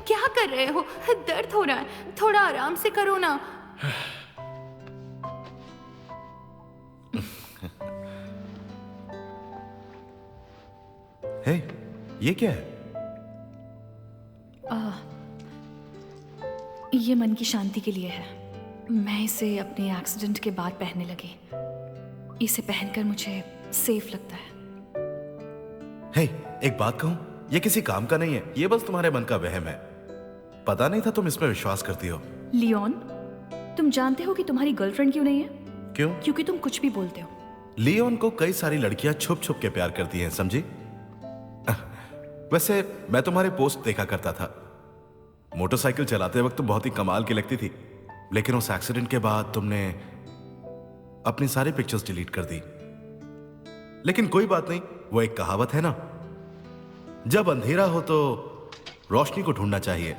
क्या कर रहे हो? दर्द हो रहा है, थोड़ा आराम से करो ना। हे, ये क्या है? ये मन की शांति के लिए है। मैं इसे अपने एक्सीडेंट के बाद पहनने लगी। इसे पहनकर मुझे सेफ लगता है। हे, एक बात कहूं, ये किसी काम का नहीं है। ये बस तुम्हारे मन का वहम है। पता नहीं था तुम इसमें विश्वास करती हो। लियोन, तुम जानते हो कि तुम्हारी गर्लफ्रेंड क्यों नहीं है? क्यों? क्योंकि तुम कुछ भी बोलते हो। लियोन को कई सारी लड़कियां छुप छुप के प्यार करती हैं, समझी? वैसे मैं तुम्हारे पोस्ट देखा करता था। मोटरसाइकिल चलाते वक्त तुम बहुत ही कमाल की लगती थी, लेकिन उस एक्सीडेंट के बाद तुमने अपनी सारी पिक्चर्स डिलीट कर दी। लेकिन कोई बात नहीं, वो एक कहावत है ना, जब अंधेरा हो तो रोशनी को ढूंढना चाहिए।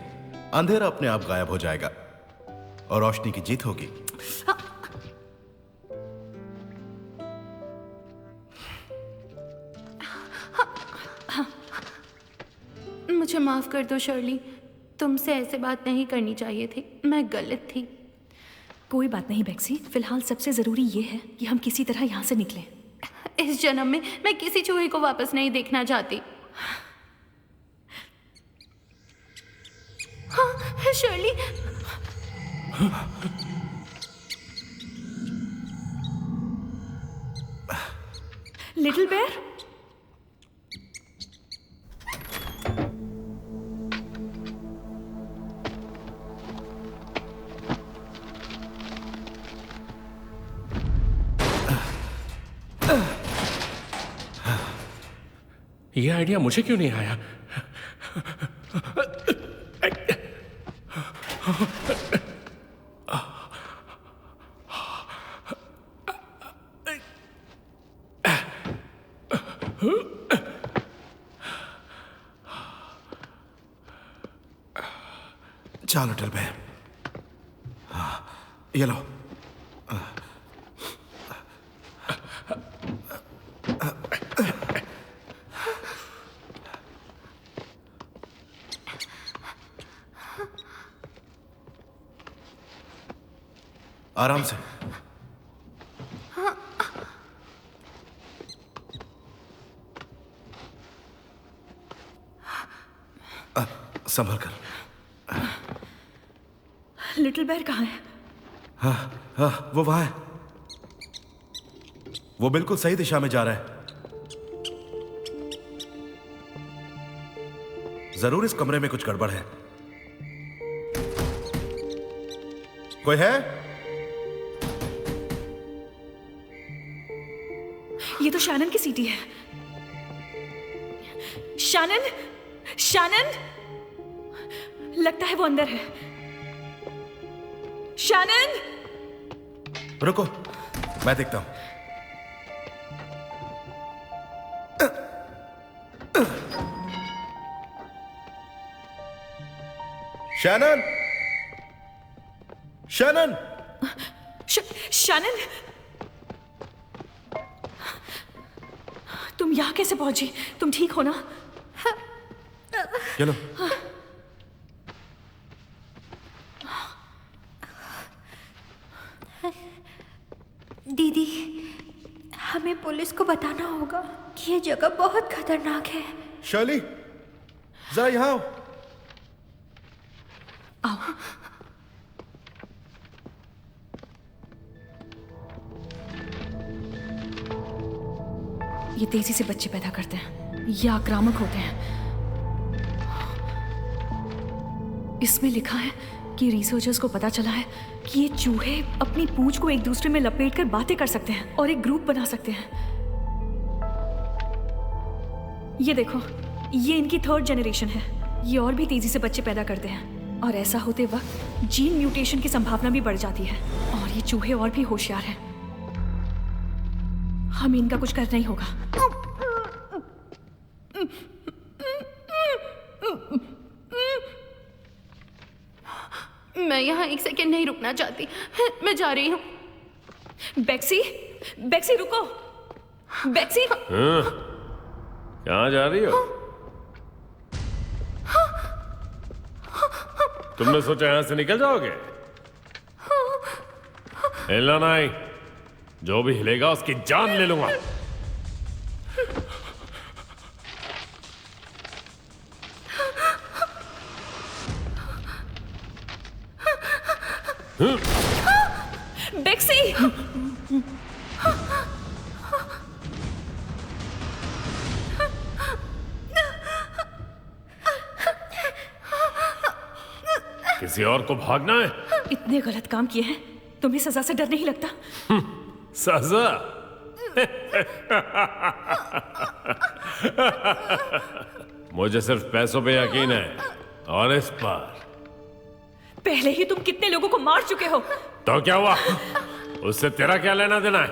अंधेरा अपने आप गायब हो जाएगा और रोशनी की जीत होगी। मुझे माफ कर दो शर्ली, तुमसे ऐसे बात नहीं करनी चाहिए थी। मैं गलत थी। कोई बात नहीं बेक्सी, फिलहाल सबसे जरूरी ये है कि हम किसी तरह यहाँ से निकलें। इस जन्म में मैं किसी चूहे को वापस नहीं देखना चाहती। हाँ, शर्ली। लिटिल बेयर, ये आइडिया मुझे क्यों नहीं आया? चलो टिल पे। ये लो। आराम से। संभल कर। लिटिल बेयर कहाँ है? हाँ, वो वहां है। वो बिल्कुल सही दिशा में जा रहा है। जरूर इस कमरे में कुछ गड़बड़ है। कोई है? ये तो शैनन की सीटी है। शैनन, शैनन, लगता है वो अंदर है। शैनन! रुको, मैं देखता हूं। शैनन! शैनन! शैनन! तुम यहाँ कैसे पहुंची? तुम ठीक हो ना? चलो। दीदी, हमें पुलिस को बताना होगा कि ये जगह बहुत खतरनाक है। शर्ली, जरा यहाँ आओ। आओ। ये तेजी से बच्चे पैदा करते हैं, ये आक्रामक होते हैं। इसमें लिखा है कि रिसर्चर्स को पता चला है कि ये चूहे अपनी पूंछ को एक दूसरे में लपेटकर बातें कर सकते हैं और एक ग्रुप बना सकते हैं। ये देखो, ये इनकी 3rd जनरेशन है। ये और भी तेजी से बच्चे पैदा करते हैं और ऐसा होते वक्त जीन म्यूटेशन की संभावना भी बढ़ जाती है और ये चूहे और भी होशियार हैं। हमें इनका कुछ करना ही होगा। मैं यहाँ 1 सेकंड नहीं रुकना चाहती। मैं जा रही हूँ। बेक्सी, बेक्सी रुको। बेक्सी, कहाँ जा रही हो? तुमने सोचा यहां से निकल जाओगे? हिलना नहीं, जो भी हिलेगा उसकी जान ले लूंगा। बेक्सी! किसी और को भागना है? इतने गलत काम किए हैं, तुम्हें सजा से डर नहीं लगता? सजा? मुझे सिर्फ पैसों पे यकीन है और इस पर। पहले ही तुम कितने लोगों को मार चुके हो। तो क्या हुआ? उससे तेरा क्या लेना देना है?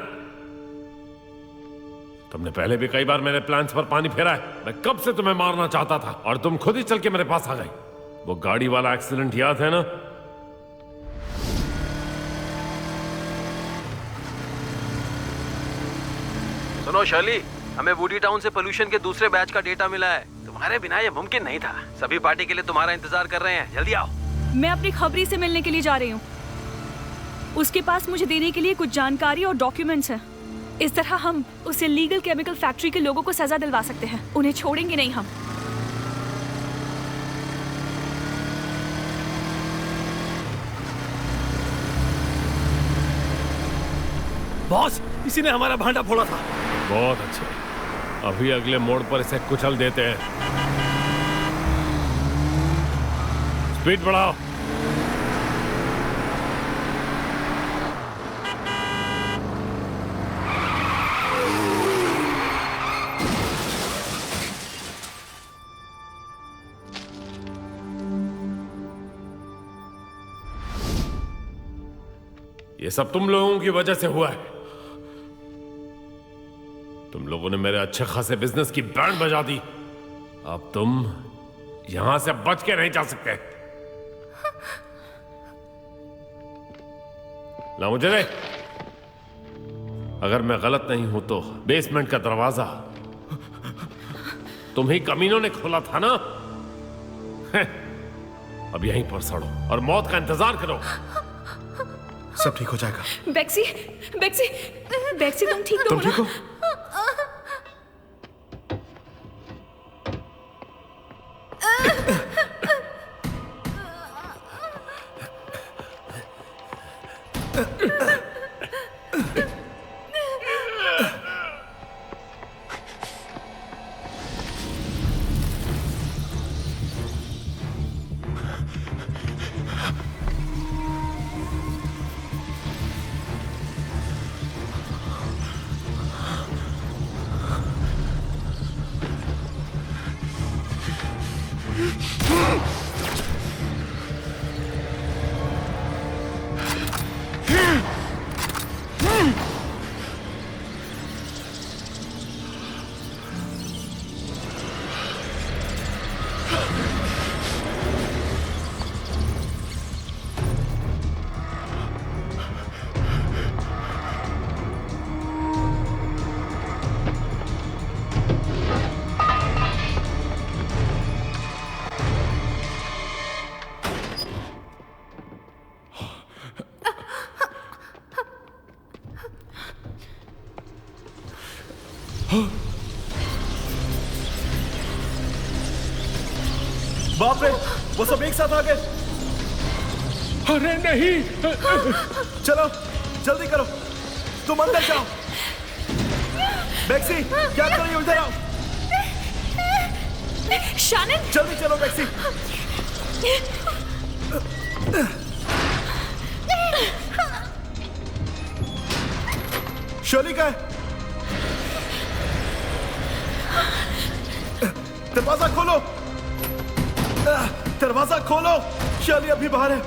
तुमने पहले भी कई बार मेरे प्लान्स पर पानी फेरा है। मैं कब से तुम्हें मारना चाहता था और तुम खुद ही चल के मेरे पास आ गई। वो गाड़ी वाला एक्सीडेंट याद है ना? सुनो शर्ली, हमें वुडी टाउन से पोल्यूशन के दूसरे बैच का डेटा मिला है। तुम्हारे बिना ये मुमकिन नहीं था। सभी पार्टी के लिए तुम्हारा इंतजार कर रहे हैं, जल्दी आओ। मैं अपनी खबरी से मिलने के लिए जा रही हूँ। उसके पास मुझे देने के लिए कुछ जानकारी और डॉक्यूमेंट्स हैं। इस तरह हम उस इलीगल केमिकल फैक्ट्री के लोगों को सजा दिलवा सकते हैं। उन्हें छोड़ेंगे नहीं हम। बॉस, इसी ने हमारा भांडा फोड़ा था। बहुत अच्छे, अभी अगले मोड़ पर इसे कुचल देते हैं। स्पीड बढ़ाओ। ये सब तुम लोगों की वजह से हुआ है। तुम लोगों ने मेरे अच्छे खासे बिजनेस की बैंड बजा दी। अब तुम यहां से बच के नहीं जा सकते। ला मुझे दे। अगर मैं गलत नहीं हूं तो बेसमेंट का दरवाजा तुम ही कमीनों ने खोला था ना? अब यहीं पर सड़ो और मौत का इंतजार करो। सब ठीक हो जाएगा। बैक्सी, बैक्सी, बैक्सी, तुम ठीक तो तुम हो ना? ठीक हो? बाप रे, वो सब एक साथ आ गए। अरे नहीं। चलो जल्दी करो, तुम अंदर जाओ। बैक्सी, क्या कर रही हो? इधर आओ। शानन, जल्दी चलो बैक्सी। शर्ली का है? दरवाजा खोलो, दरवाजा खोलो। शर्ली अभी बाहर है।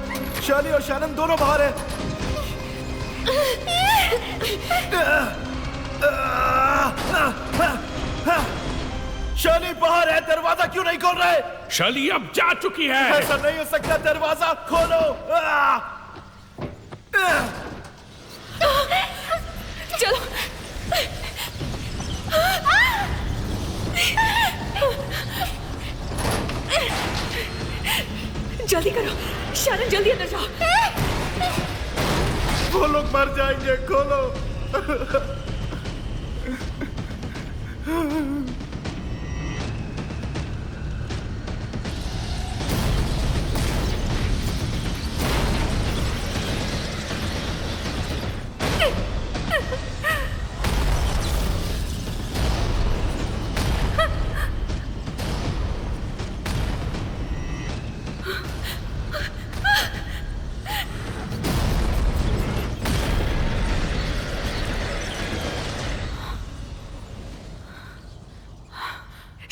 शर्ली और शानन दोनों बाहर है। शर्ली बाहर है, दरवाजा क्यों नहीं खोल रहे? शर्ली अब जा चुकी है। ऐसा नहीं हो सकता, दरवाजा खोलो। चलो। जल्दी करो, शानन जल्दी अंदर जाओ। वो लोग मर जाएंगे, खोलो।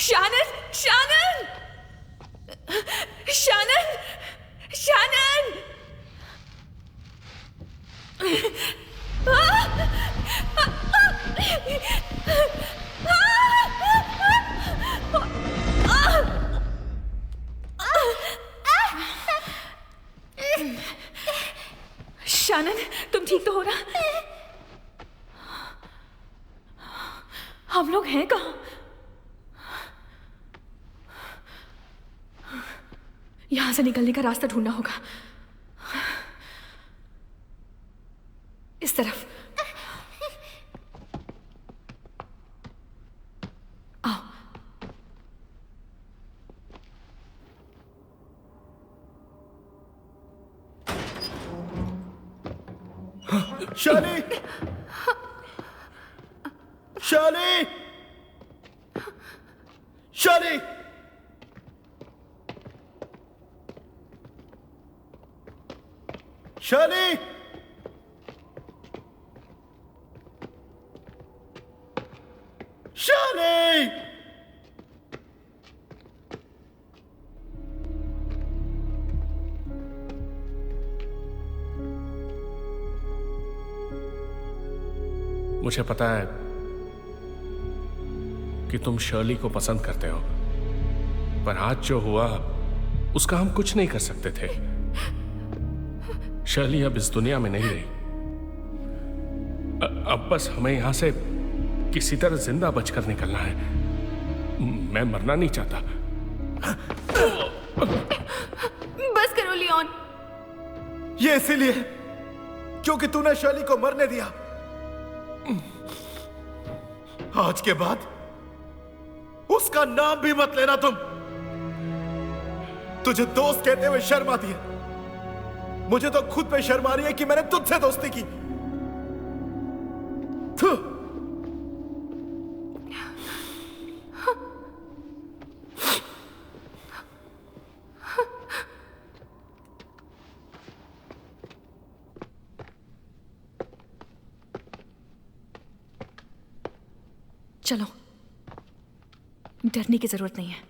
शानन, शानन, शानन, शानन। शानन, तुम ठीक तो हो ना? हम लोग हैं कहाँ? यहां से निकलने का रास्ता ढूंढना होगा। इस तरफ आओ। Shirley, Shirley, Shirley, Shirley, Shirley. मुझे पता है कि तुम शर्ली को पसंद करते हो, पर आज जो हुआ उसका हम कुछ नहीं कर सकते थे। शर्ली अब इस दुनिया में नहीं रही। अब बस हमें यहां से किसी तरह जिंदा बचकर निकलना है। मैं मरना नहीं चाहता। बस करो लियोन। ये इसीलिए क्योंकि तूने शर्ली को मरने दिया। आज के बाद उसका नाम भी मत लेना तुम। तुझे दोस्त कहते हुए शर्म आती है। मुझे तो खुद पे शर्म आ रही है कि मैंने तुझसे दोस्ती की। थू। चलो, डरने की जरूरत नहीं है।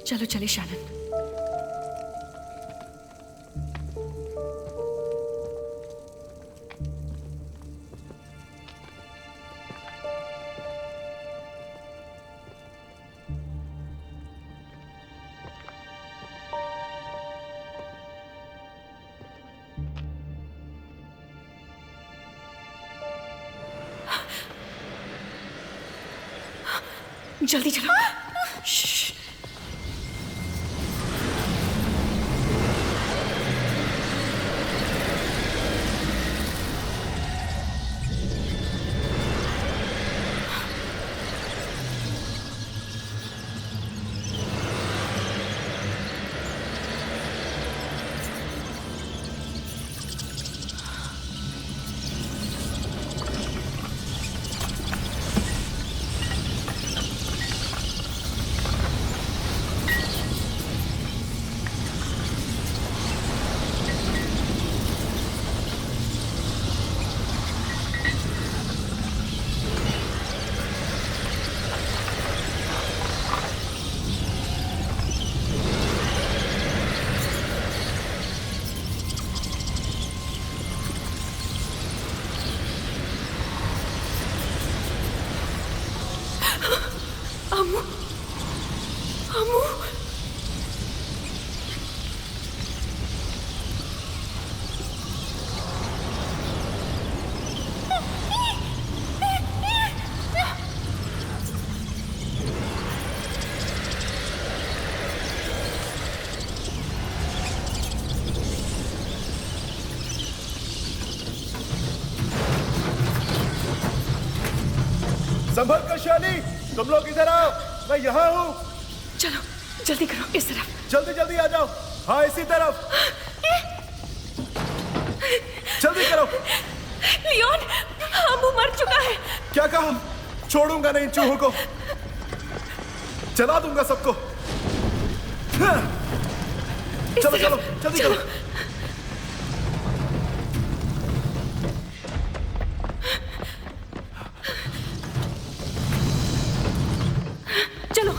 चलो चले शैनन। जल्दी चलो। श्श। संभल कर शर्ली, तुम लोग इधर आओ, मैं यहाँ हूँ। चलो जल्दी करो, इस तरफ। जल्दी जल्दी आ जाओ। हाँ इसी तरफ। जल्दी करो। लियोन, अम्मू मर चुका है। क्या कहा? छोड़ूंगा नहीं चूहों को, जला दूंगा सबको। चलो चलो जल्दी करो। चलो,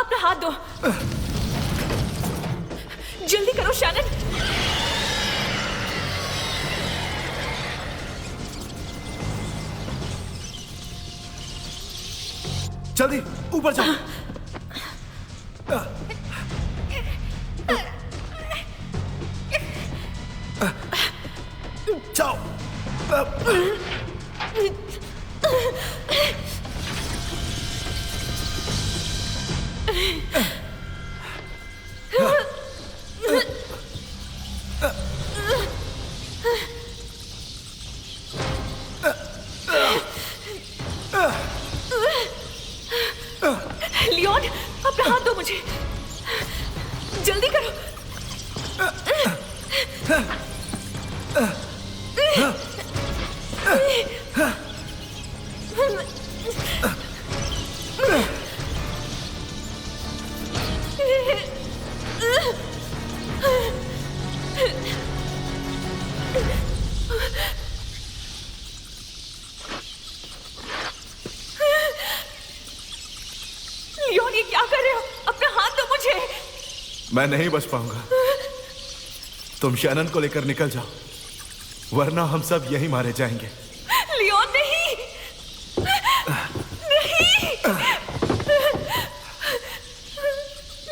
अपना हाथ दो। जल्दी करो शैनन। जल्दी ऊपर जाओ। जाओ। लियोन, अपना हाथ दो मुझे, जल्दी करो। लियोन, ये क्या कर रहे हो? अपना हाथ दो मुझे। मैं नहीं बच पाऊंगा। तुम शैनन को लेकर निकल जाओ, वरना हम सब यहीं मारे जाएंगे। लियोन, नहीं, नहीं,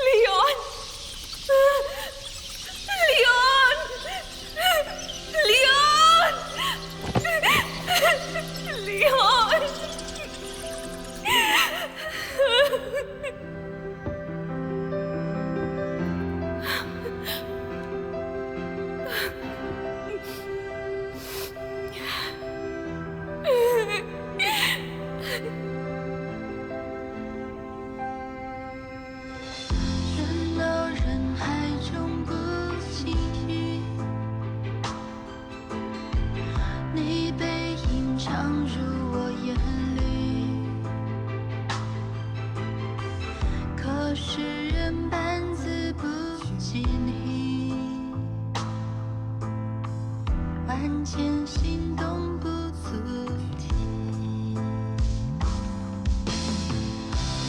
लियोन, लियोन, लियोन, लियोन।人到人海中不期遇，你背影常入我眼里，可是人半字不及你，万千心动不足提。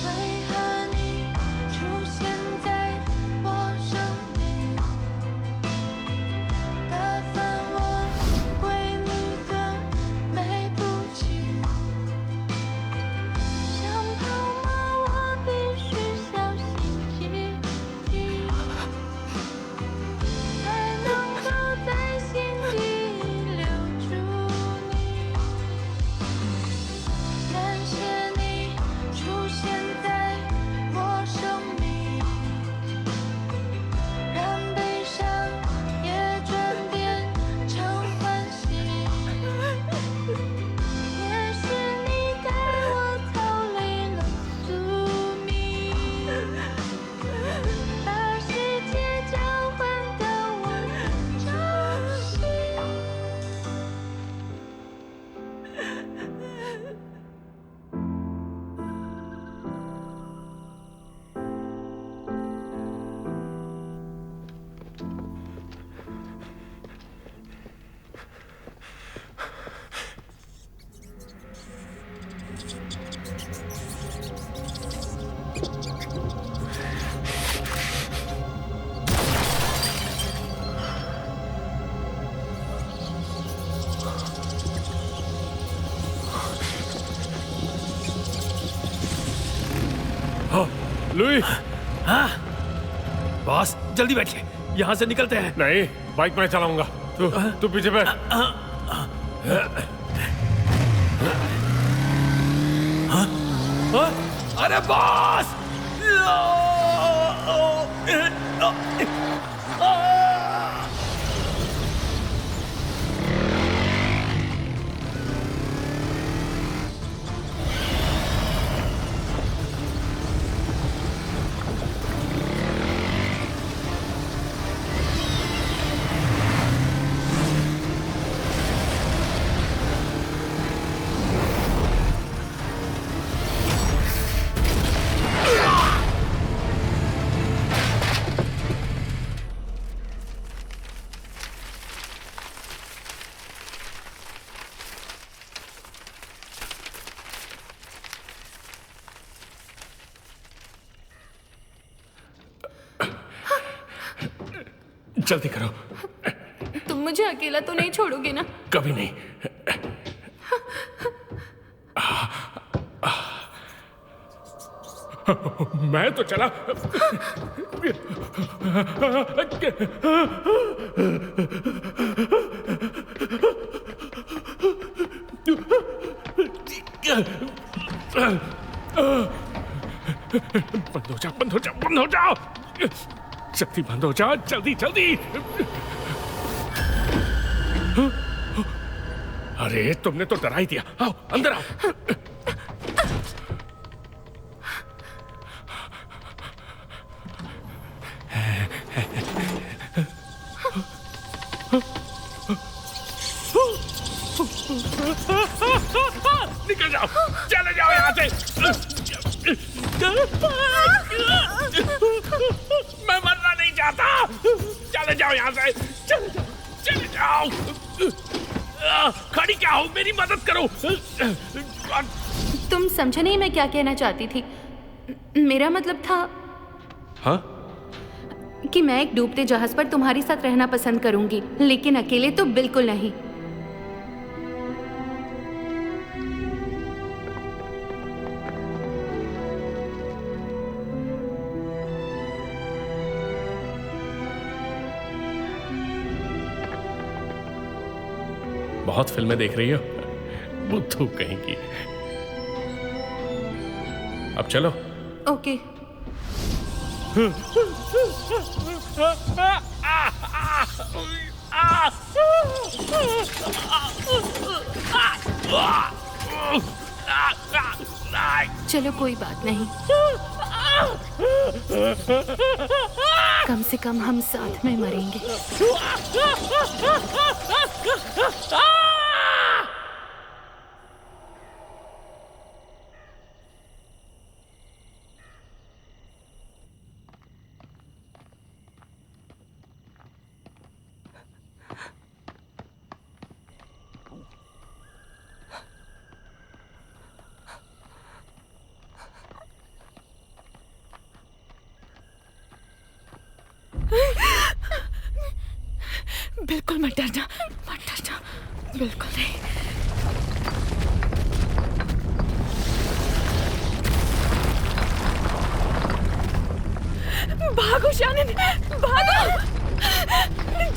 为何你出现在我生命，打翻我归路的每步棋？想跑吗？我必须小心翼翼，才能够在心底留住你。感谢你出现在我生命，让悲伤也转变成欢喜。也许你带我逃离了宿命，把世界交换得我很珍惜。लुई, हाँ बॉस, जल्दी बैठिए, यहाँ से निकलते हैं। नहीं, बाइक मैं चलाऊंगा। तू पीछे बैठ। अरे बॉस! जल्दी करो। तुम मुझे अकेला तो नहीं छोड़ोगे ना? कभी नहीं। मैं तो चला। बंद हो जा, बंद हो जा, बंद हो जाओ। जल्दी बंद हो जा, जल्दी जल्दी। अरे तुमने तो डरा ही दिया। आओ अंदर आओ। निकल जाओ, चले जाओ यहाँ से। मैं मरना नहीं चाहता। चले जाओ यहाँ से, चले जाओ, चले जाओ। खड़ी क्या हो, मेरी मदद करो। तुम समझे नहीं मैं क्या कहना चाहती थी। मेरा मतलब था हाँ? कि मैं एक डूबते जहाज पर तुम्हारे साथ रहना पसंद करूंगी, लेकिन अकेले तो बिल्कुल नहीं। बहुत फिल्में देख रही हो, बुद्धू कहीं की। अब चलो। ओके। चलो कोई बात नहीं, कम से कम हम साथ में मरेंगे। बिल्कुल मत डरना, मत डरना, बिल्कुल नहीं। भागो शानन, भागो,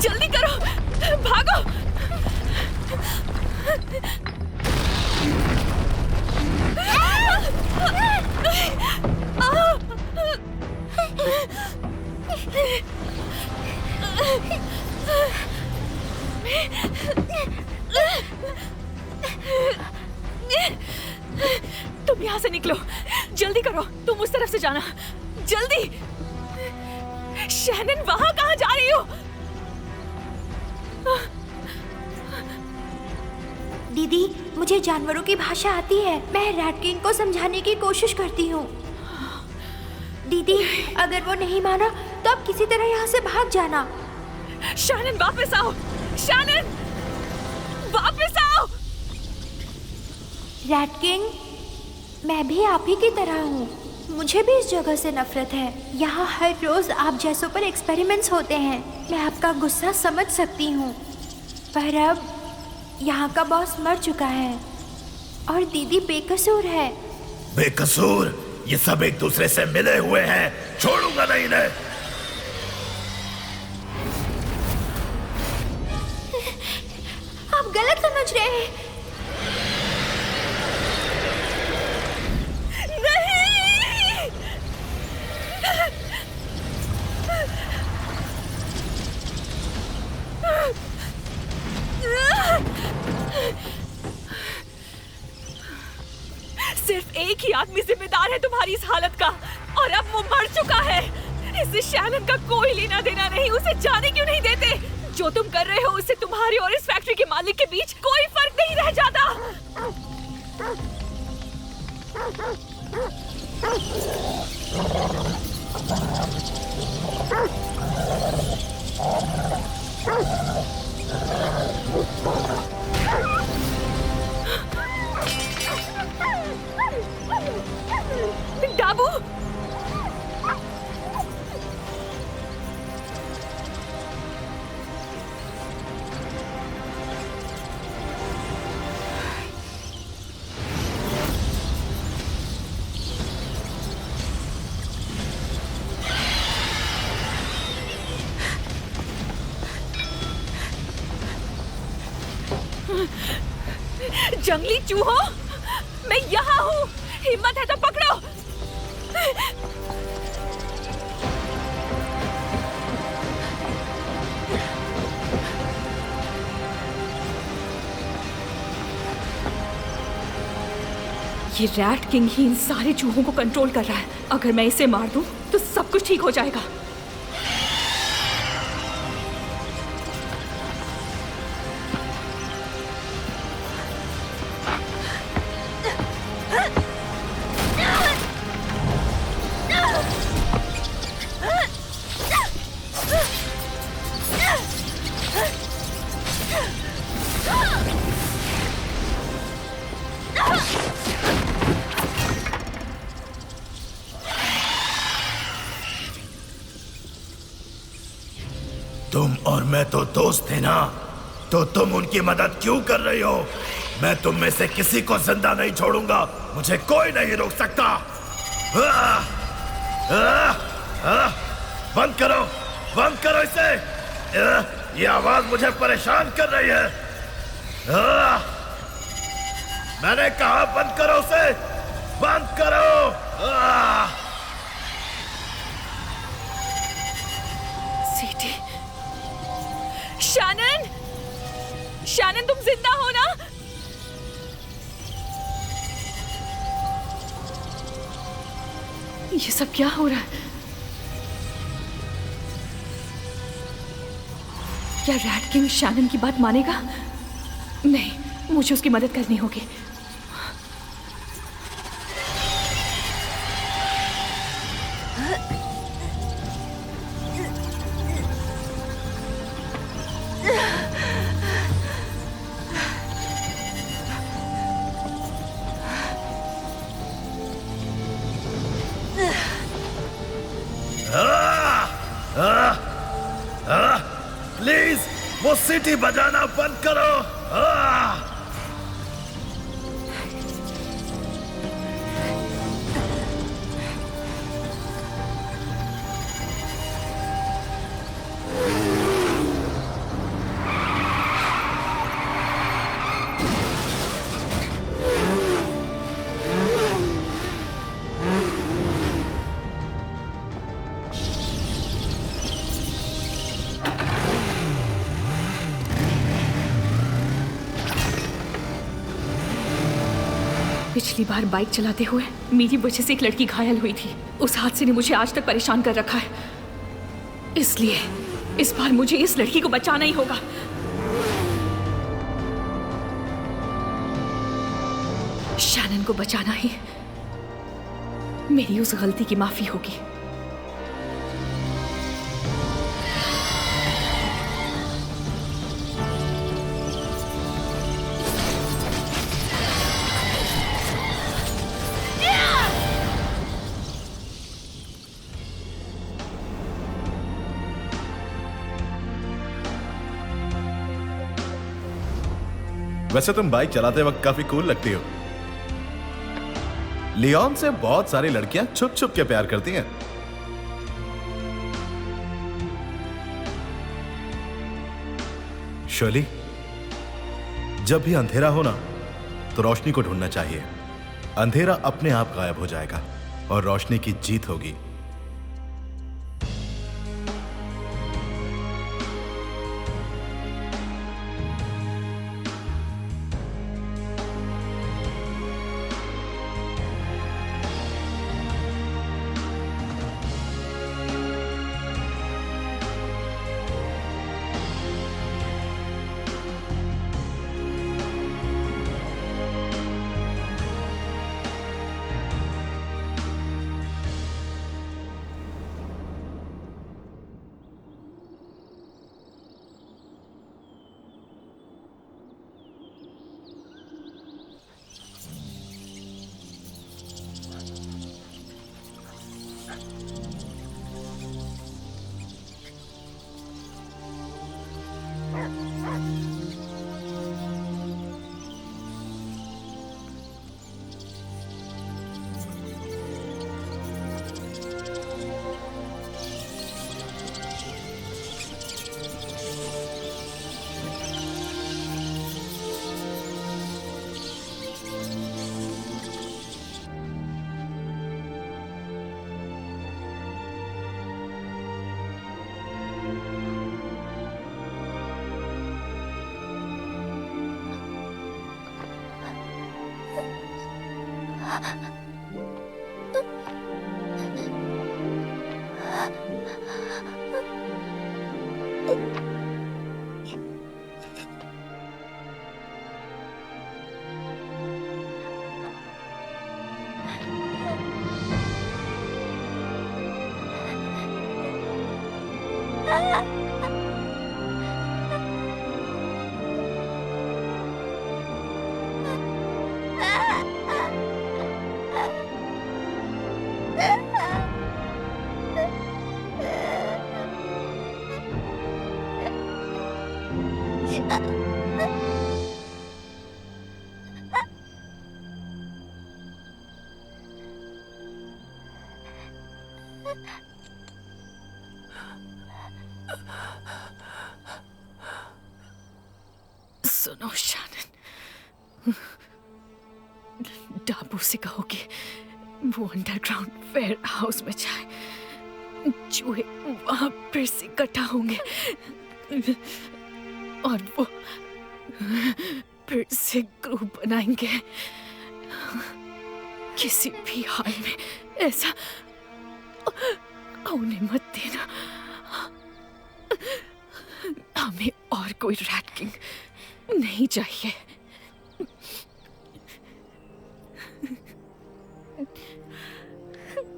जल्दी करो, भागो। तुम यहाँ से निकलो, जल्दी करो, तुम उस तरफ से जाना, जल्दी। शैनन, वहां कहाँ जा रही हो? दीदी, मुझे जानवरों की भाषा आती है। मैं रैट किंग को समझाने की कोशिश करती हूँ। दीदी, अगर वो नहीं माना तो आप किसी तरह यहाँ से भाग जाना। शैनन, वापस आओ, शैनन, वापस आओ। रैट किंग, मैं भी आप ही की तरह हूँ। मुझे भी इस जगह से नफरत है। यहाँ हर रोज आप जैसों पर एक्सपेरिमेंट्स होते हैं। मैं आपका गुस्सा समझ सकती हूँ, पर अब यहाँ का बॉस मर चुका है और दीदी बेकसूर है। बेकसूर? ये सब एक दूसरे से मिले हुए हैं, छोड़ूंगा नहीं इन्हें। आप गलत समझ रहे हैं। नहीं! सिर्फ एक ही आदमी जिम्मेदार है तुम्हारी इस हालत का, और अब वो मर चुका है। इससे शैनन का कोई लेना देना नहीं। उसे जाने क्यों नहीं देते? जो तुम कर रहे हो उससे तुम्हारी और इस फैक्ट्री के मालिक के बीच कोई फर्क नहीं रह जाता। डाबू, जंगली चूहों, मैं यहाँ हूँ। हिम्मत है तो पकड़ो। ये रैट किंग ही इन सारे चूहों को कंट्रोल कर रहा है। अगर मैं इसे मार दूं तो सब कुछ ठीक हो जाएगा। तुम और मैं तो दोस्त थे ना, तो तुम उनकी मदद क्यों कर रही हो? मैं तुम में से किसी को जिंदा नहीं छोड़ूंगा। मुझे कोई नहीं रोक सकता। बंद करो इसे। ये आवाज मुझे परेशान कर रही है। मैंने कहा बंद करो उसे, बंद करो। सीटी, शैनन, शैनन तुम जिंदा हो ना? ये सब क्या हो रहा है? क्या रैट किंग शैनन की बात मानेगा? नहीं, मुझे उसकी मदद करनी होगी। प्लीज वो सीटी बजाना बंद करो। पिछली बार बाइक चलाते हुए मेरी वजह से एक लड़की घायल हुई थी। उस हादसे ने मुझे आज तक परेशान कर रखा है। इसलिए इस बार मुझे इस लड़की को बचाना ही होगा। शैनन को बचाना ही मेरी उस गलती की माफी होगी। वैसे तुम बाइक चलाते वक्त काफी कूल लगती हो। लियोन से बहुत सारी लड़कियां छुप छुप के प्यार करती हैं। शर्ली, जब भी अंधेरा हो ना तो रोशनी को ढूंढना चाहिए। अंधेरा अपने आप गायब हो जाएगा और रोशनी की जीत होगी। सुनो शानन, डाबू से कहो कि वो अंडरग्राउंड वेयर हाउस में जाए। चूहे वहां फिर से इकट्ठा होंगे और वो फिर से ग्रुप बनाएंगे। किसी भी हाल में ऐसा होने मत देना। हमें और कोई रैट किंग नहीं चाहिए।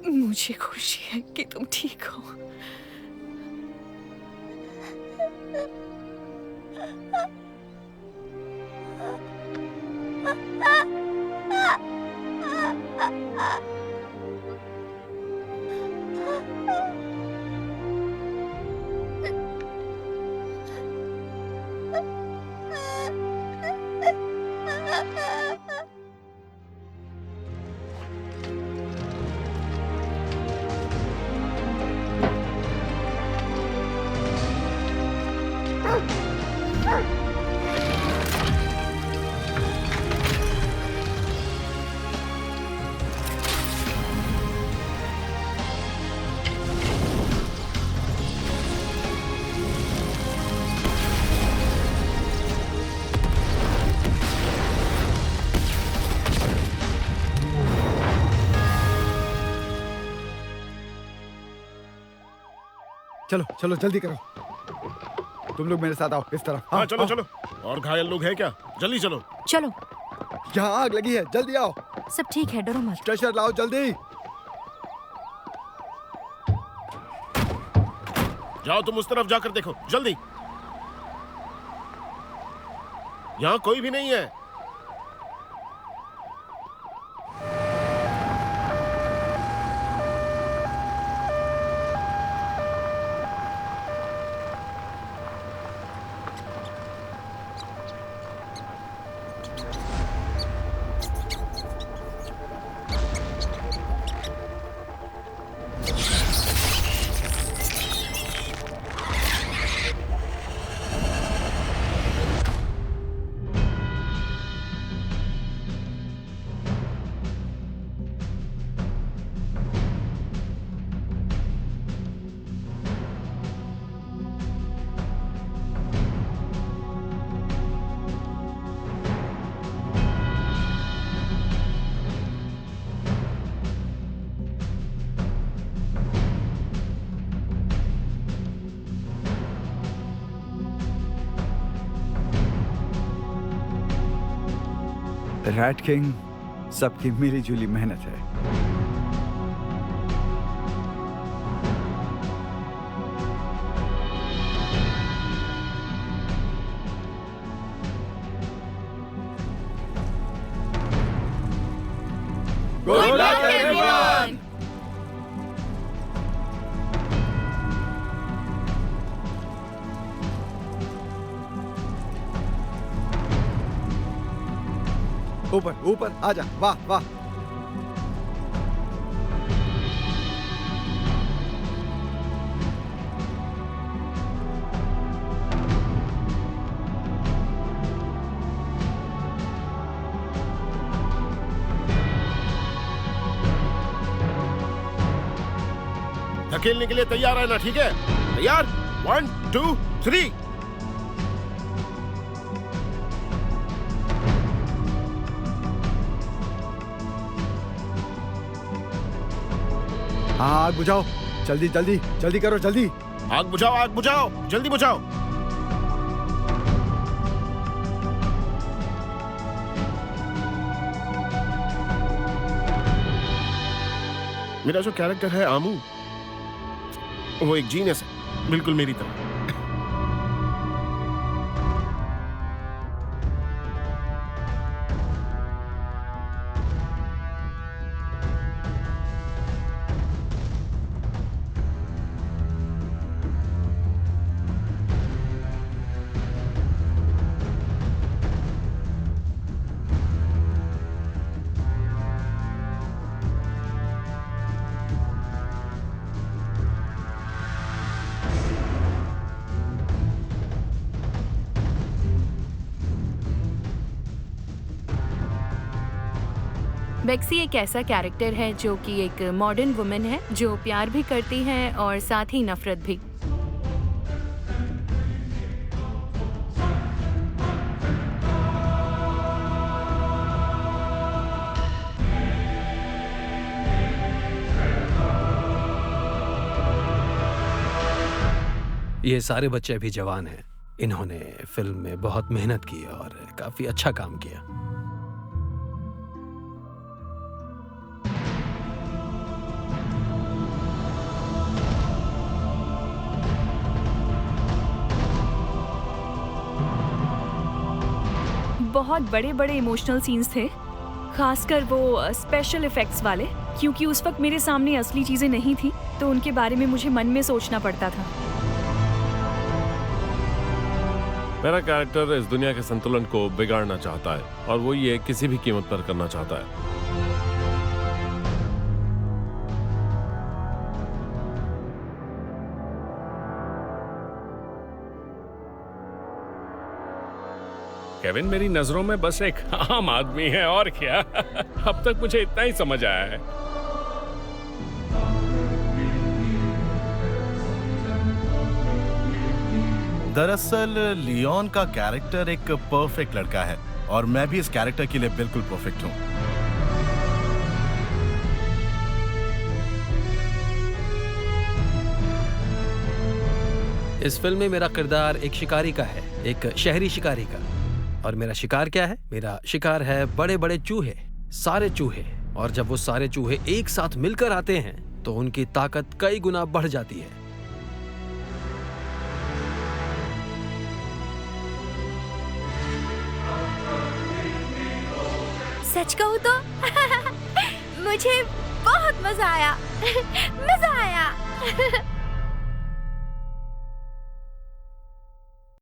मुझे खुशी है कि तुम ठीक हो। चलो चलो जल्दी करो, तुम लोग मेरे साथ आओ इस तरफ। हाँ चलो चलो। और घायल लोग हैं क्या? जल्दी चलो। चलो, यहाँ आग लगी है, जल्दी आओ। सब ठीक है, डरो मत। स्ट्रेचर लाओ जल्दी। जाओ तुम उस तरफ जाकर देखो, जल्दी। यहाँ कोई भी नहीं है। रैट किंग सबकी मिली जुली मेहनत है। Good luck, everyone! ऊपर ऊपर आजा, वाह वाह। धकेलने के लिए तैयार रहना, ठीक है? तैयार? 1 2 3। हाँ आग बुझाओ, जल्दी जल्दी जल्दी करो, जल्दी। आग बुझाओ, जल्दी बुझाओ। मेरा जो कैरेक्टर है आमू, वो एक जीनियस है। बिल्कुल मेरी तरह। बेक्सी एक ऐसा कैरेक्टर है जो कि एक मॉडर्न वुमेन है जो प्यार भी करती है और साथ ही नफरत भी। ये सारे बच्चे अभी जवान हैं। इन्होंने फिल्म में बहुत मेहनत की और काफी अच्छा काम किया। बहुत बड़े बड़े इमोशनल सीन्स थे, खासकर वो स्पेशल इफेक्ट्स वाले, क्योंकि उस वक्त मेरे सामने असली चीज़ें नहीं थी तो उनके बारे में मुझे मन में सोचना पड़ता था। मेरा कैरेक्टर इस दुनिया के संतुलन को बिगाड़ना चाहता है और वो ये किसी भी कीमत पर करना चाहता है। केविन मेरी नजरों में बस एक आम आदमी है और क्या। अब तक मुझे इतना ही समझ आया है। दरअसल लियोन का कैरेक्टर एक परफेक्ट लड़का है और मैं भी इस कैरेक्टर के लिए बिल्कुल परफेक्ट हूँ। इस फिल्म में मेरा किरदार एक शिकारी का है, एक शहरी शिकारी का। और मेरा शिकार क्या है? मेरा शिकार है बड़े बड़े चूहे, सारे चूहे। और जब वो सारे चूहे एक साथ मिलकर आते हैं तो उनकी ताकत कई गुना बढ़ जाती है। सच कहूँ तो मुझे बहुत मजा आया। मजा आया।